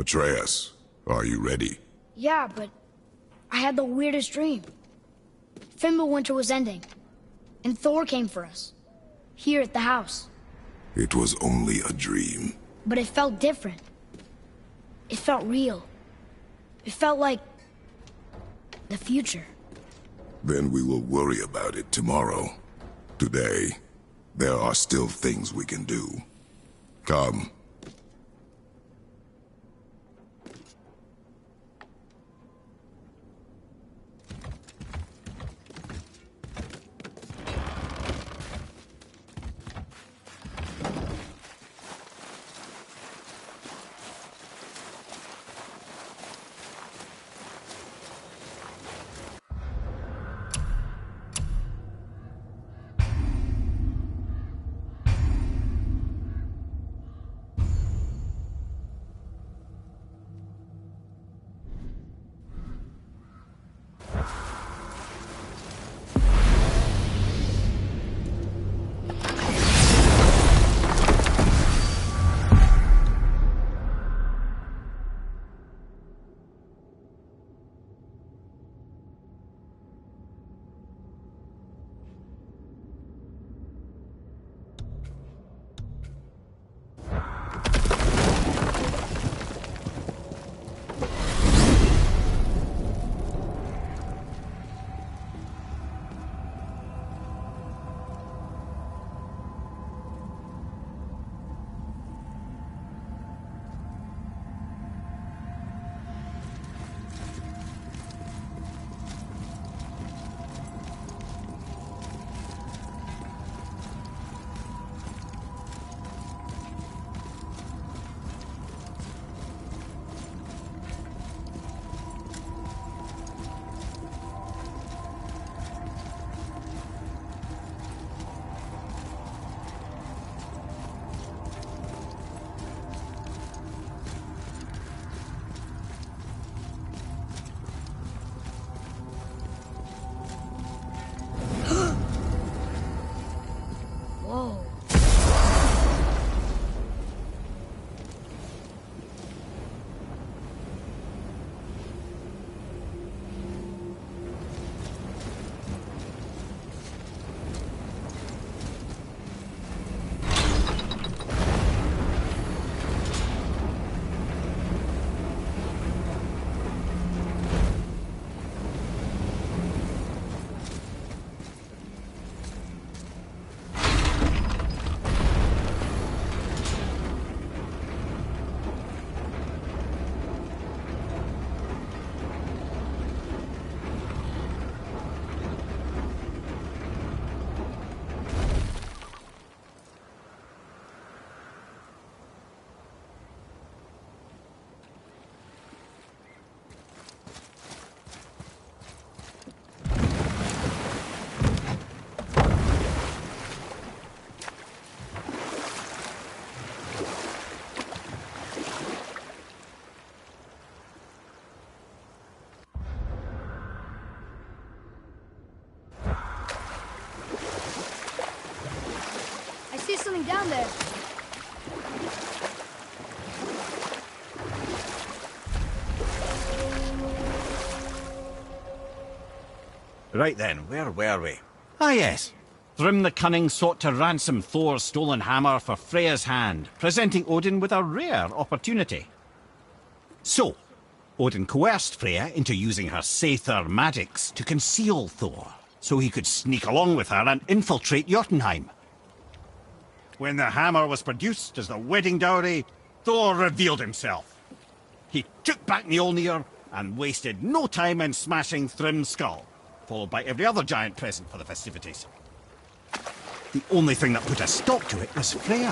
Atreus, are you ready? Yeah, but I had the weirdest dream. Fimbulwinter was ending, and Thor came for us, here at the house. It was only a dream. But it felt different. It felt real. It felt like the future. Then we will worry about it tomorrow. Today, there are still things we can do. Come. Something down there. Right then, where were we? Ah yes. Thrym the Cunning sought to ransom Thor's stolen hammer for Freya's hand, presenting Odin with a rare opportunity. So, Odin coerced Freya into using her Seithar magics to conceal Thor, so he could sneak along with her and infiltrate Jotunheim. When the hammer was produced as the wedding dowry, Thor revealed himself. He took back Mjolnir and wasted no time in smashing Thrym's skull, followed by every other giant present for the festivities. The only thing that put a stop to it was Freya,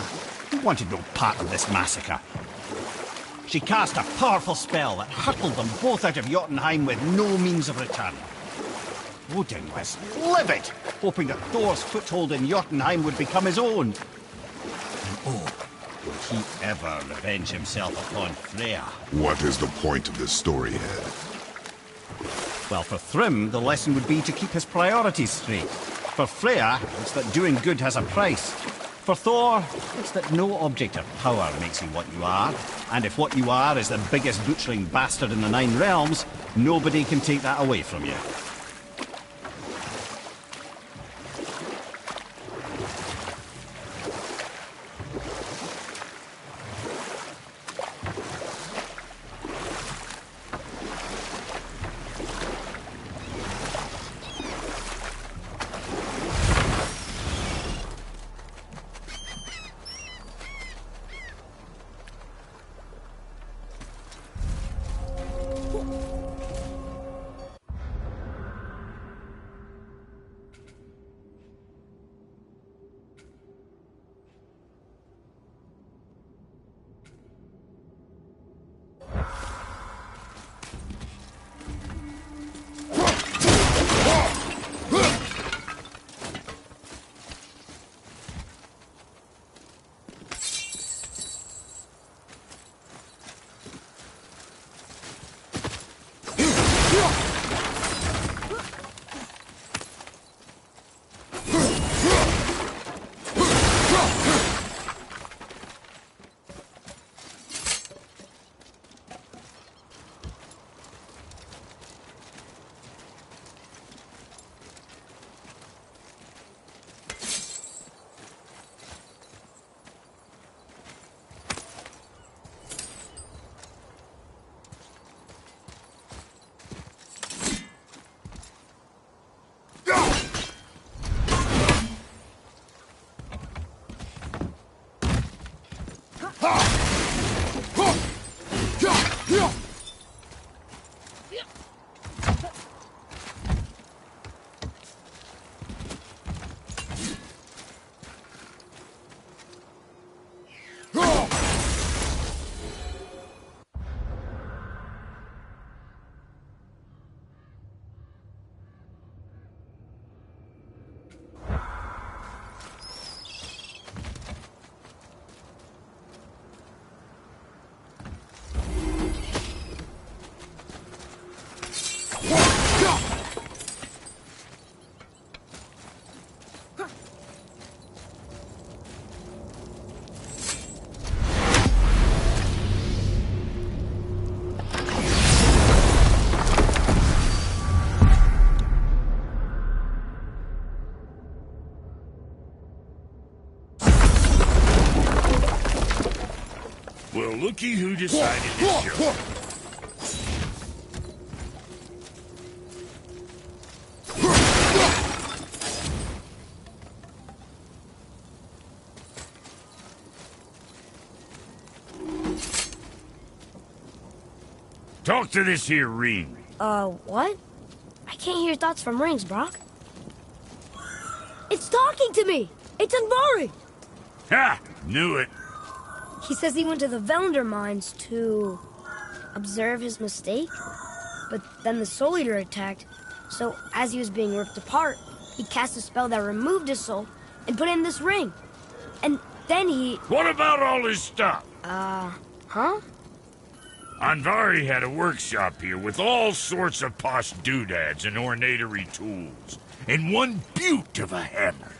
who wanted no part of this massacre. She cast a powerful spell that hurtled them both out of Jotunheim with no means of return. Odin was livid, hoping that Thor's foothold in Jotunheim would become his own. Oh, would he ever revenge himself upon Freya? What is the point of this story, Head? Well, for Thrym, the lesson would be to keep his priorities straight. For Freya, it's that doing good has a price. For Thor, it's that no object of power makes you what you are. And if what you are is the biggest butchering bastard in the Nine Realms, nobody can take that away from you. Well, looky who decided to show. Talk to this here ring. What? I can't hear thoughts from rings, Brock. It's talking to me! It's Andvari! Ha! Knew it. He says he went to the Velnder mines to observe his mistake, but then the Soul Eater attacked, so as he was being ripped apart, he cast a spell that removed his soul and put in this ring. And then he... What about all his stuff? Huh? Andvari had a workshop here with all sorts of posh doodads and ornatery tools, and one beaut of a hammer.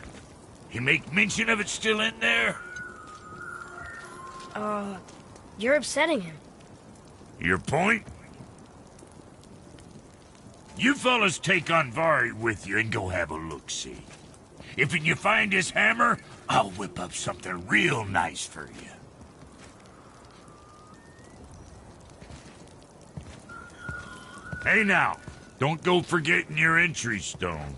You make mention of it still in there? You're upsetting him. Your point? You fellas take Andvari with you and go have a look-see. If you find his hammer, I'll whip up something real nice for you. Hey now, don't go forgetting your entry stone.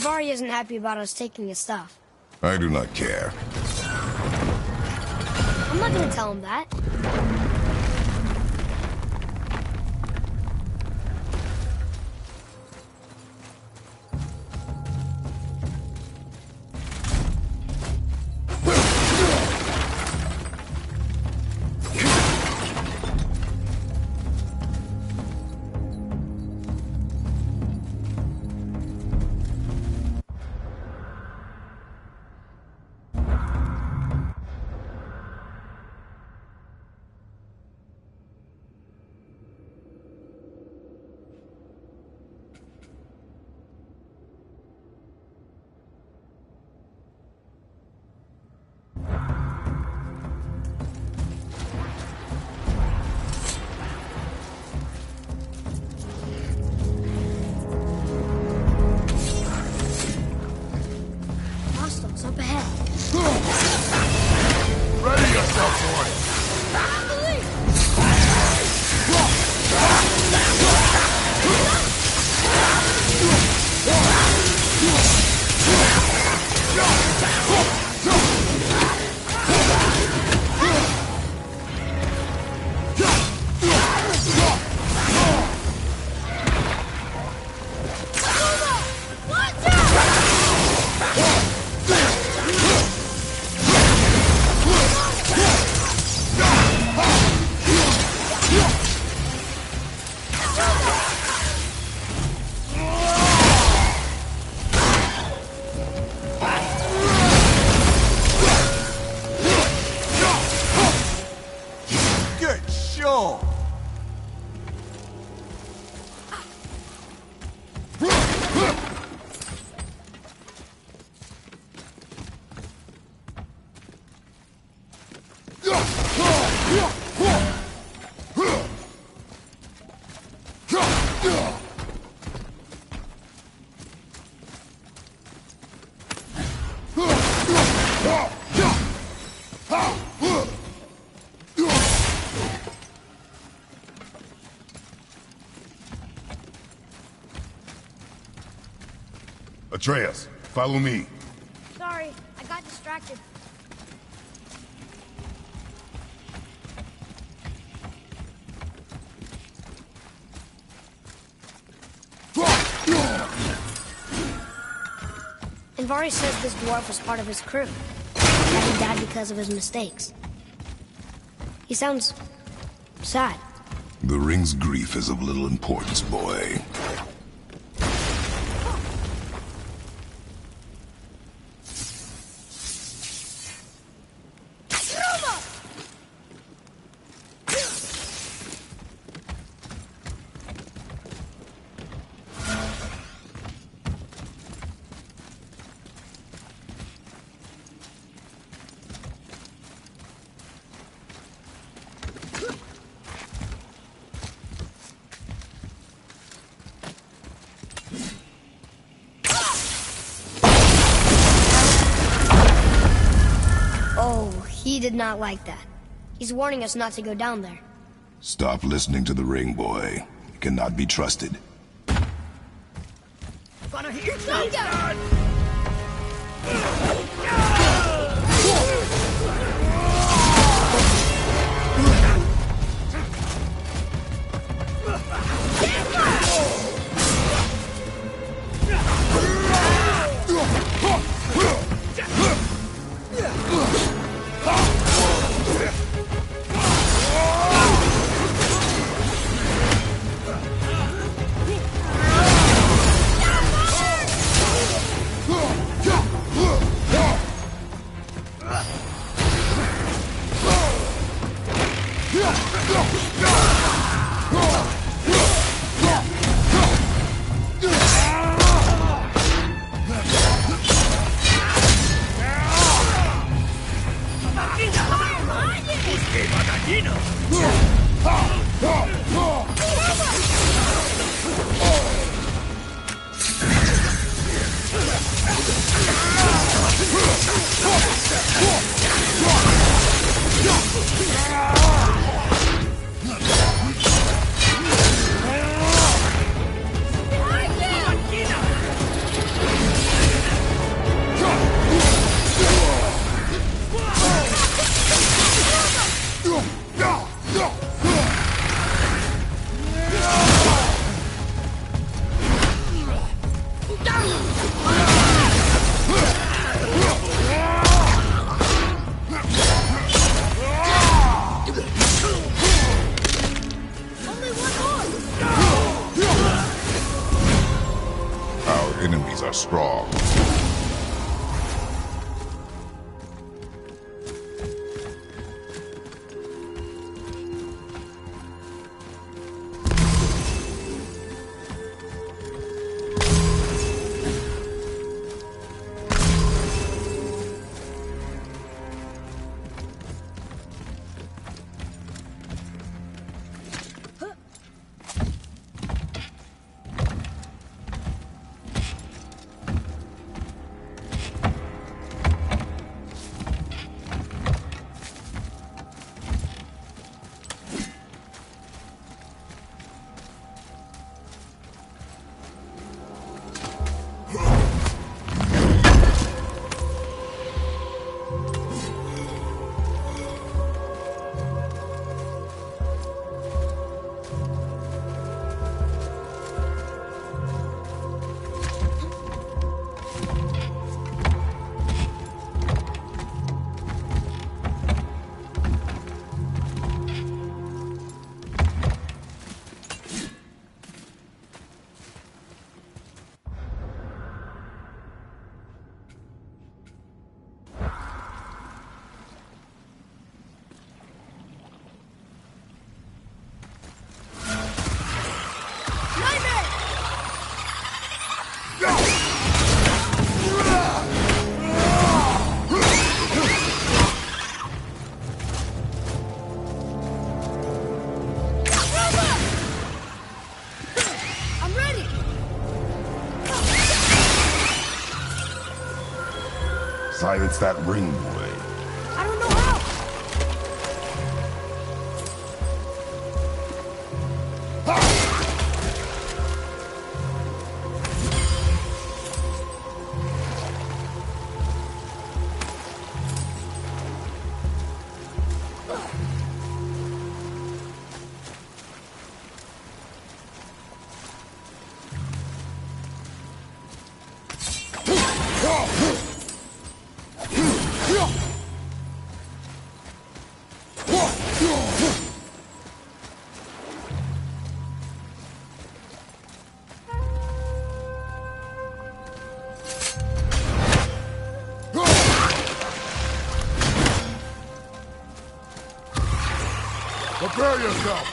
Vari isn't happy about us taking his stuff. I do not care. I'm not gonna tell him that. Hostiles up ahead. Ready yourself, boy! Good show! Atreus, follow me. Sorry, I got distracted. And Vari says this dwarf was part of his crew. That he died because of his mistakes. He sounds sad. The ring's grief is of little importance, boy. Oh, he did not like that. He's warning us not to go down there. Stop listening to the ring, boy. It cannot be trusted. Gonna hit you down! strong. Silence that ring boy. I don't know how. Prepare yourself!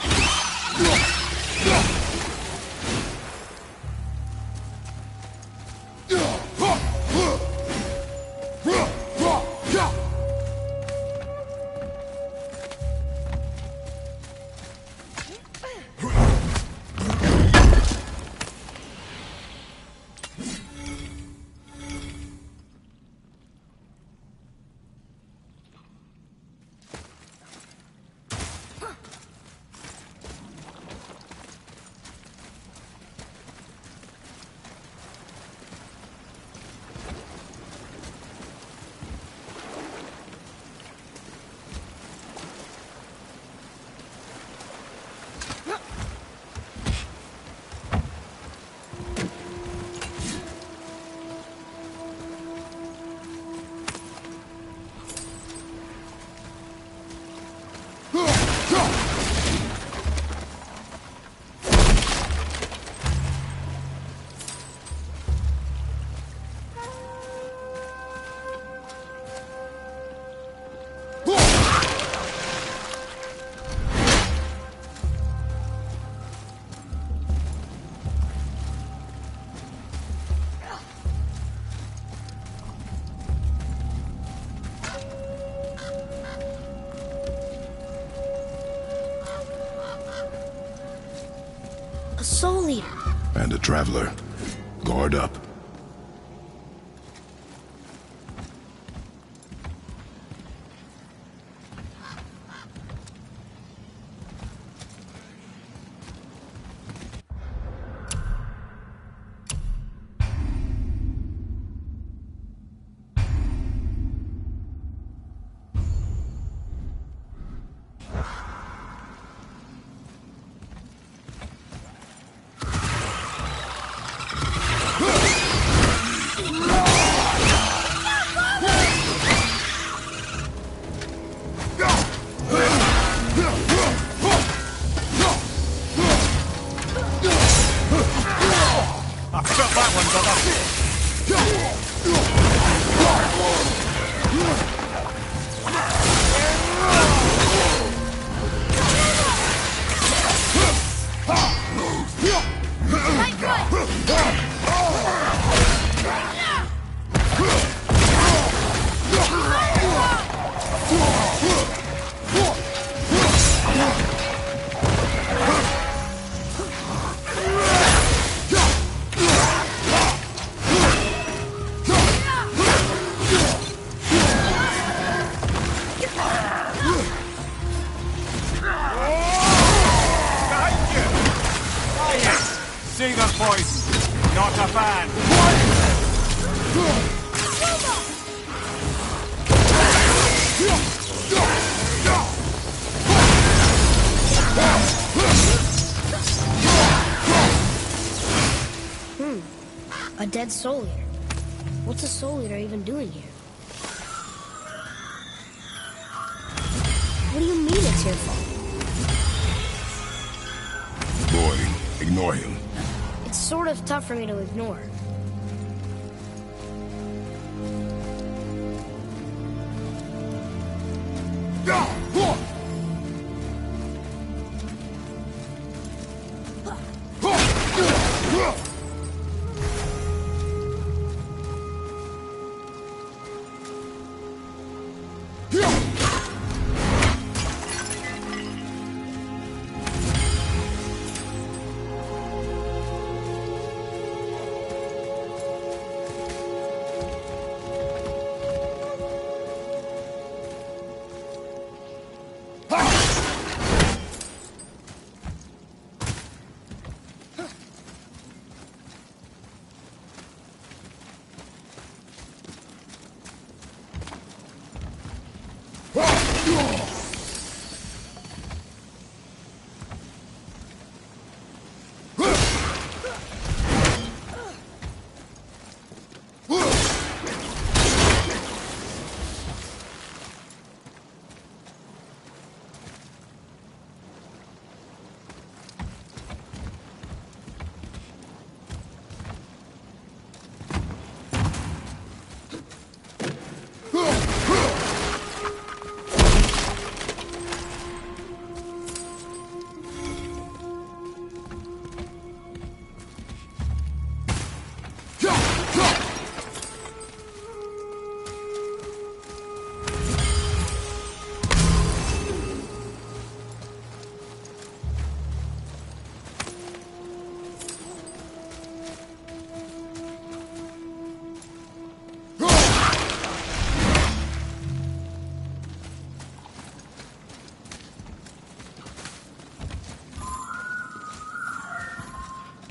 A soul eater. And a traveler. Guard up. trigger point. Not a fan. A dead soul eater. What's a soul eater even doing here? What do you mean it's your fault? Boy, ignore him. It's sort of tough for me to ignore.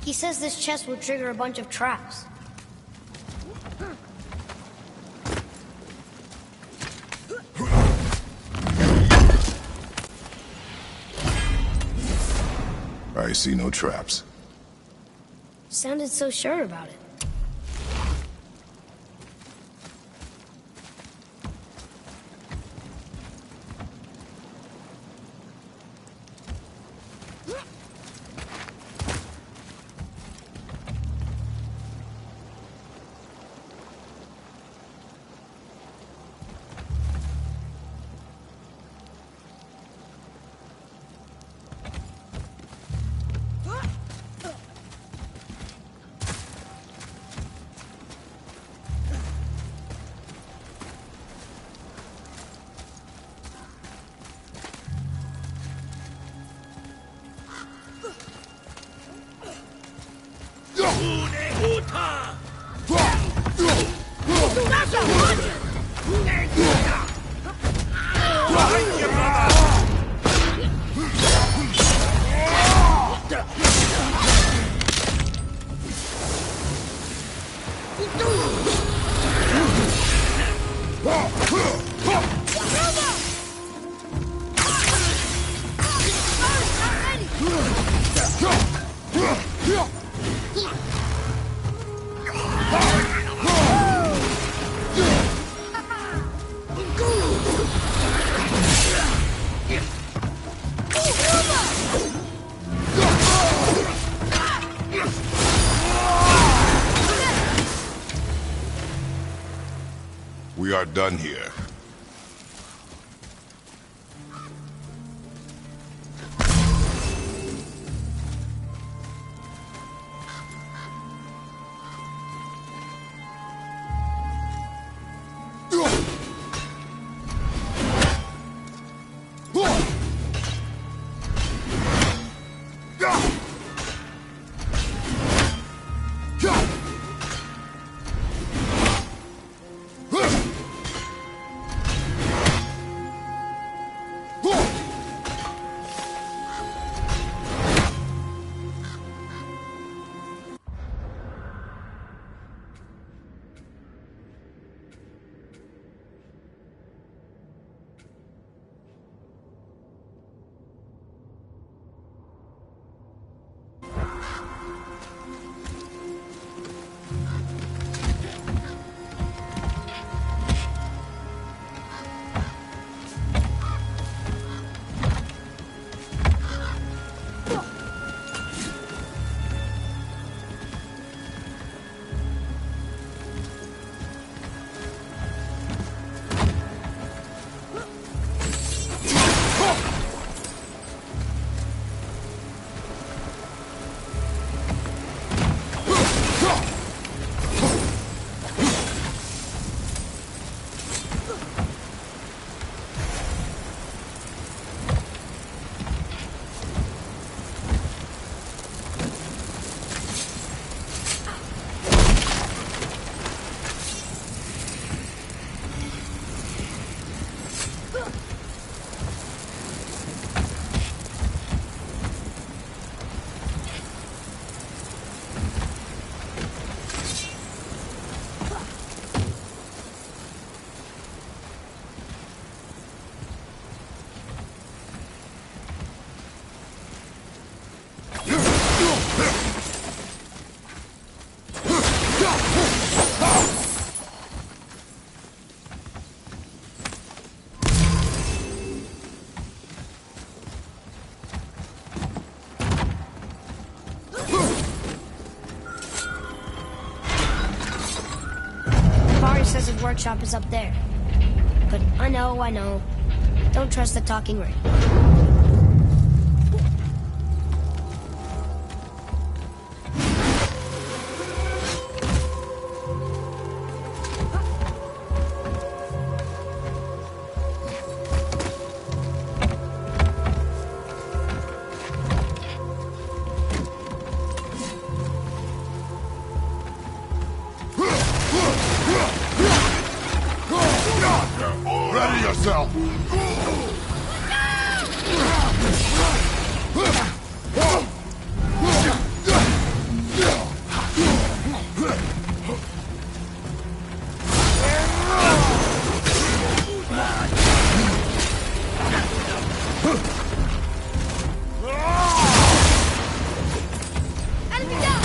He says this chest will trigger a bunch of traps. I see no traps. Sounded so sure about it. We are done here. Thor's workshop is up there. But I know. Don't trust the talking ring. Ready yourself! Enemy down!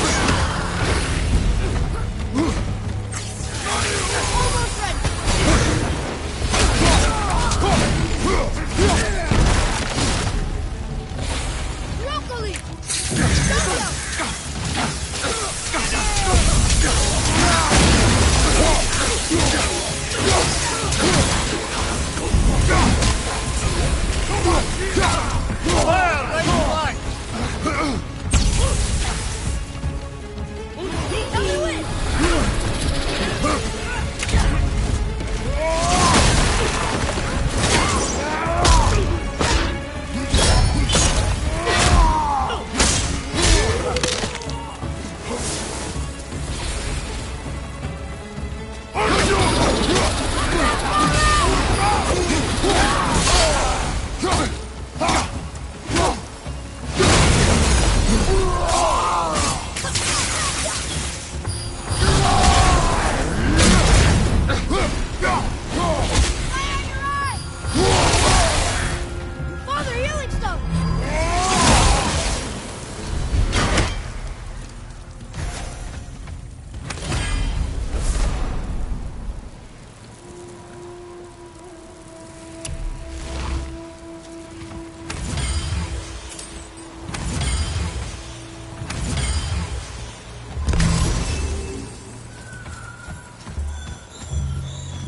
Almost ready! Broccoli! Father, healing stone!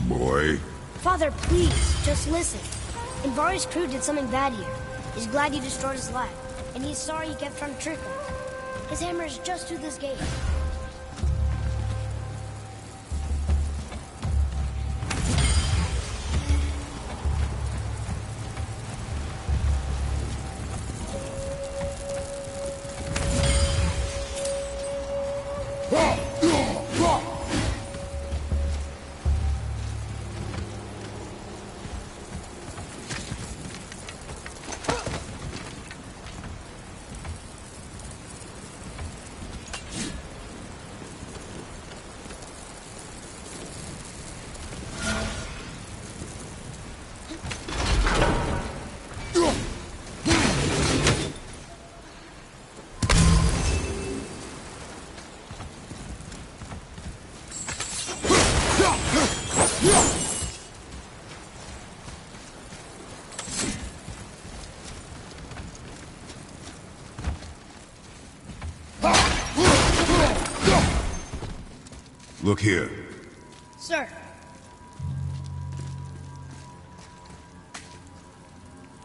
Boy, Father, please, just listen. Invari's crew did something bad here. He's glad you destroyed his lab, and he's sorry he kept trying to trick him. His hammer is just through this gate. look here. Sir.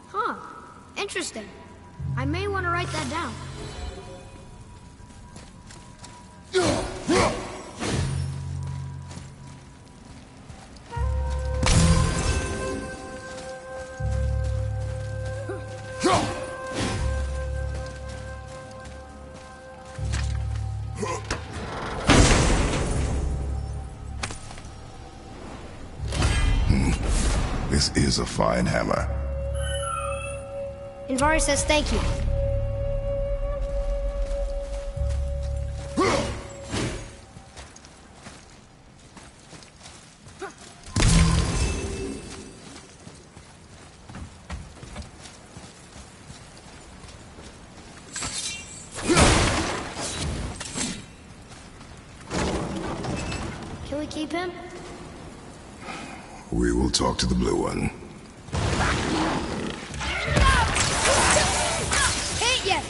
Huh. Interesting. I may want to write that down. This is a fine hammer. Invari says thank you. Can we keep him? We will talk to the blue one. Hit ya!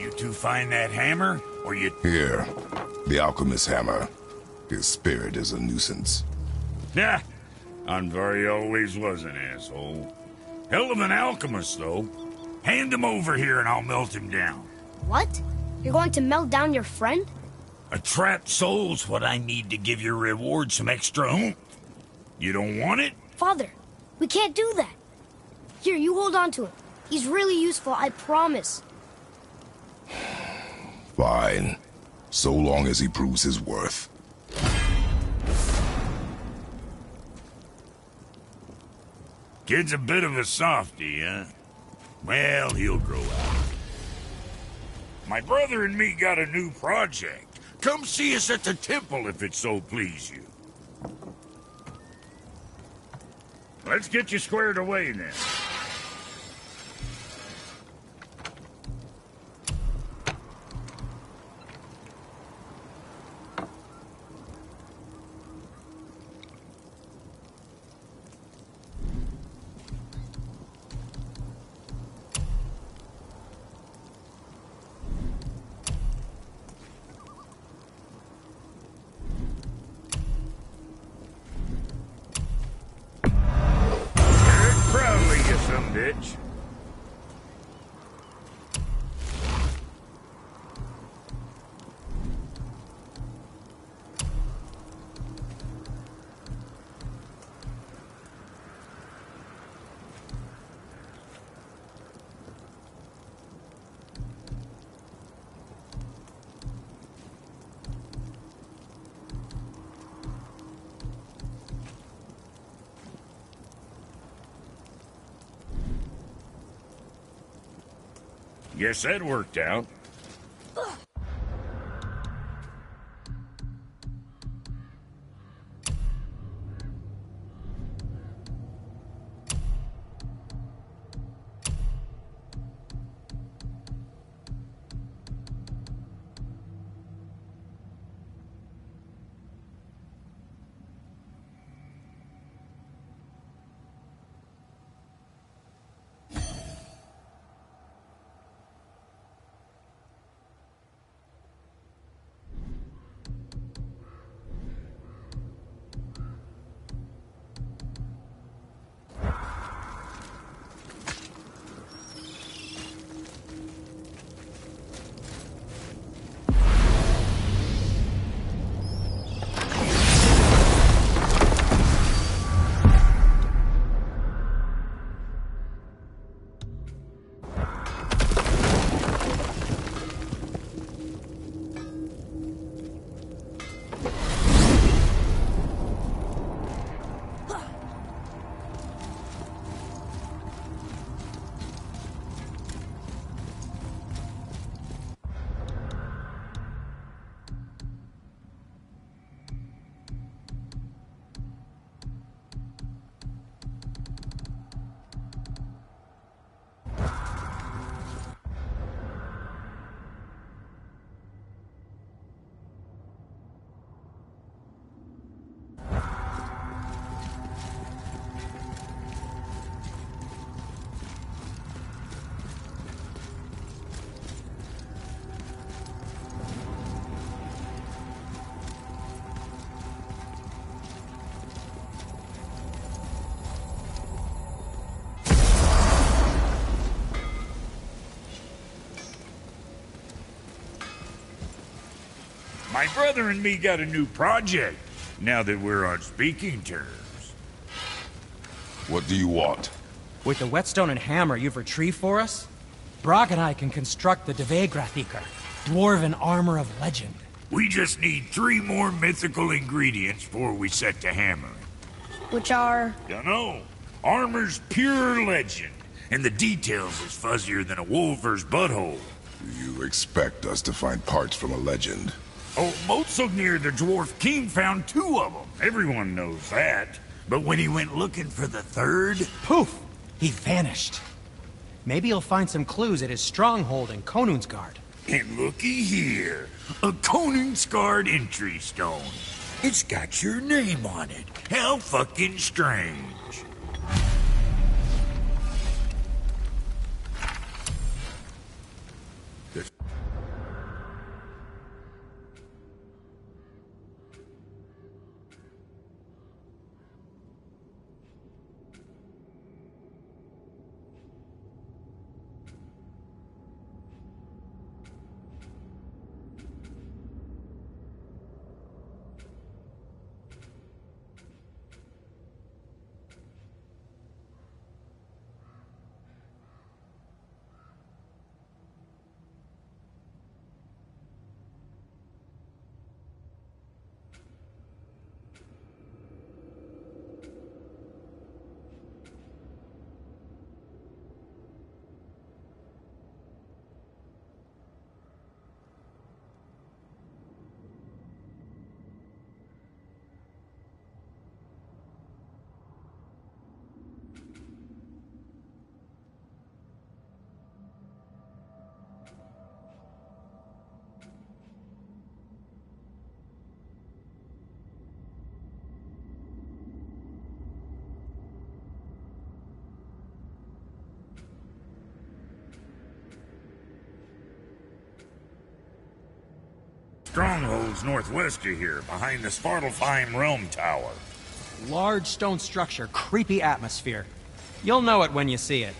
You two find that hammer, or you... Here, the alchemist's hammer. His spirit is a nuisance. Nah, Andvari always was an asshole. Hell of an alchemist, though. Hand him over here and I'll melt him down. What? You're going to melt down your friend? A trapped soul's what I need to give your reward some extra oomph. You don't want it? Father, we can't do that. Here, you hold on to him. He's really useful, I promise. Fine. So long as he proves his worth. Kid's a bit of a softy, huh? Well, he'll grow out. My brother and me got a new project. Come see us at the temple if it so please you. Let's get you squared away then. Proudly, you some bitch. Guess that worked out. My brother and me got a new project, now that we're on speaking terms. What do you want? With the whetstone and hammer you've retrieved for us, Brok and I can construct the Dvegrathikar, dwarven armor of legend. We just need 3 more mythical ingredients before we set to hammering. Which are... Dunno. Armor's pure legend, and the details is fuzzier than a wolver's butthole. You expect us to find parts from a legend? Oh, Motsognir the Dwarf King found 2 of them. Everyone knows that. But when he went looking for the 3rd... Poof! He vanished. Maybe he'll find some clues at his stronghold in Konunsgard. And looky here. A Konunsgard entry stone. It's got your name on it. How fucking strange. stronghold's northwest of here, behind the Svartalfheim Realm Tower. Large stone structure, creepy atmosphere. You'll know it when you see it.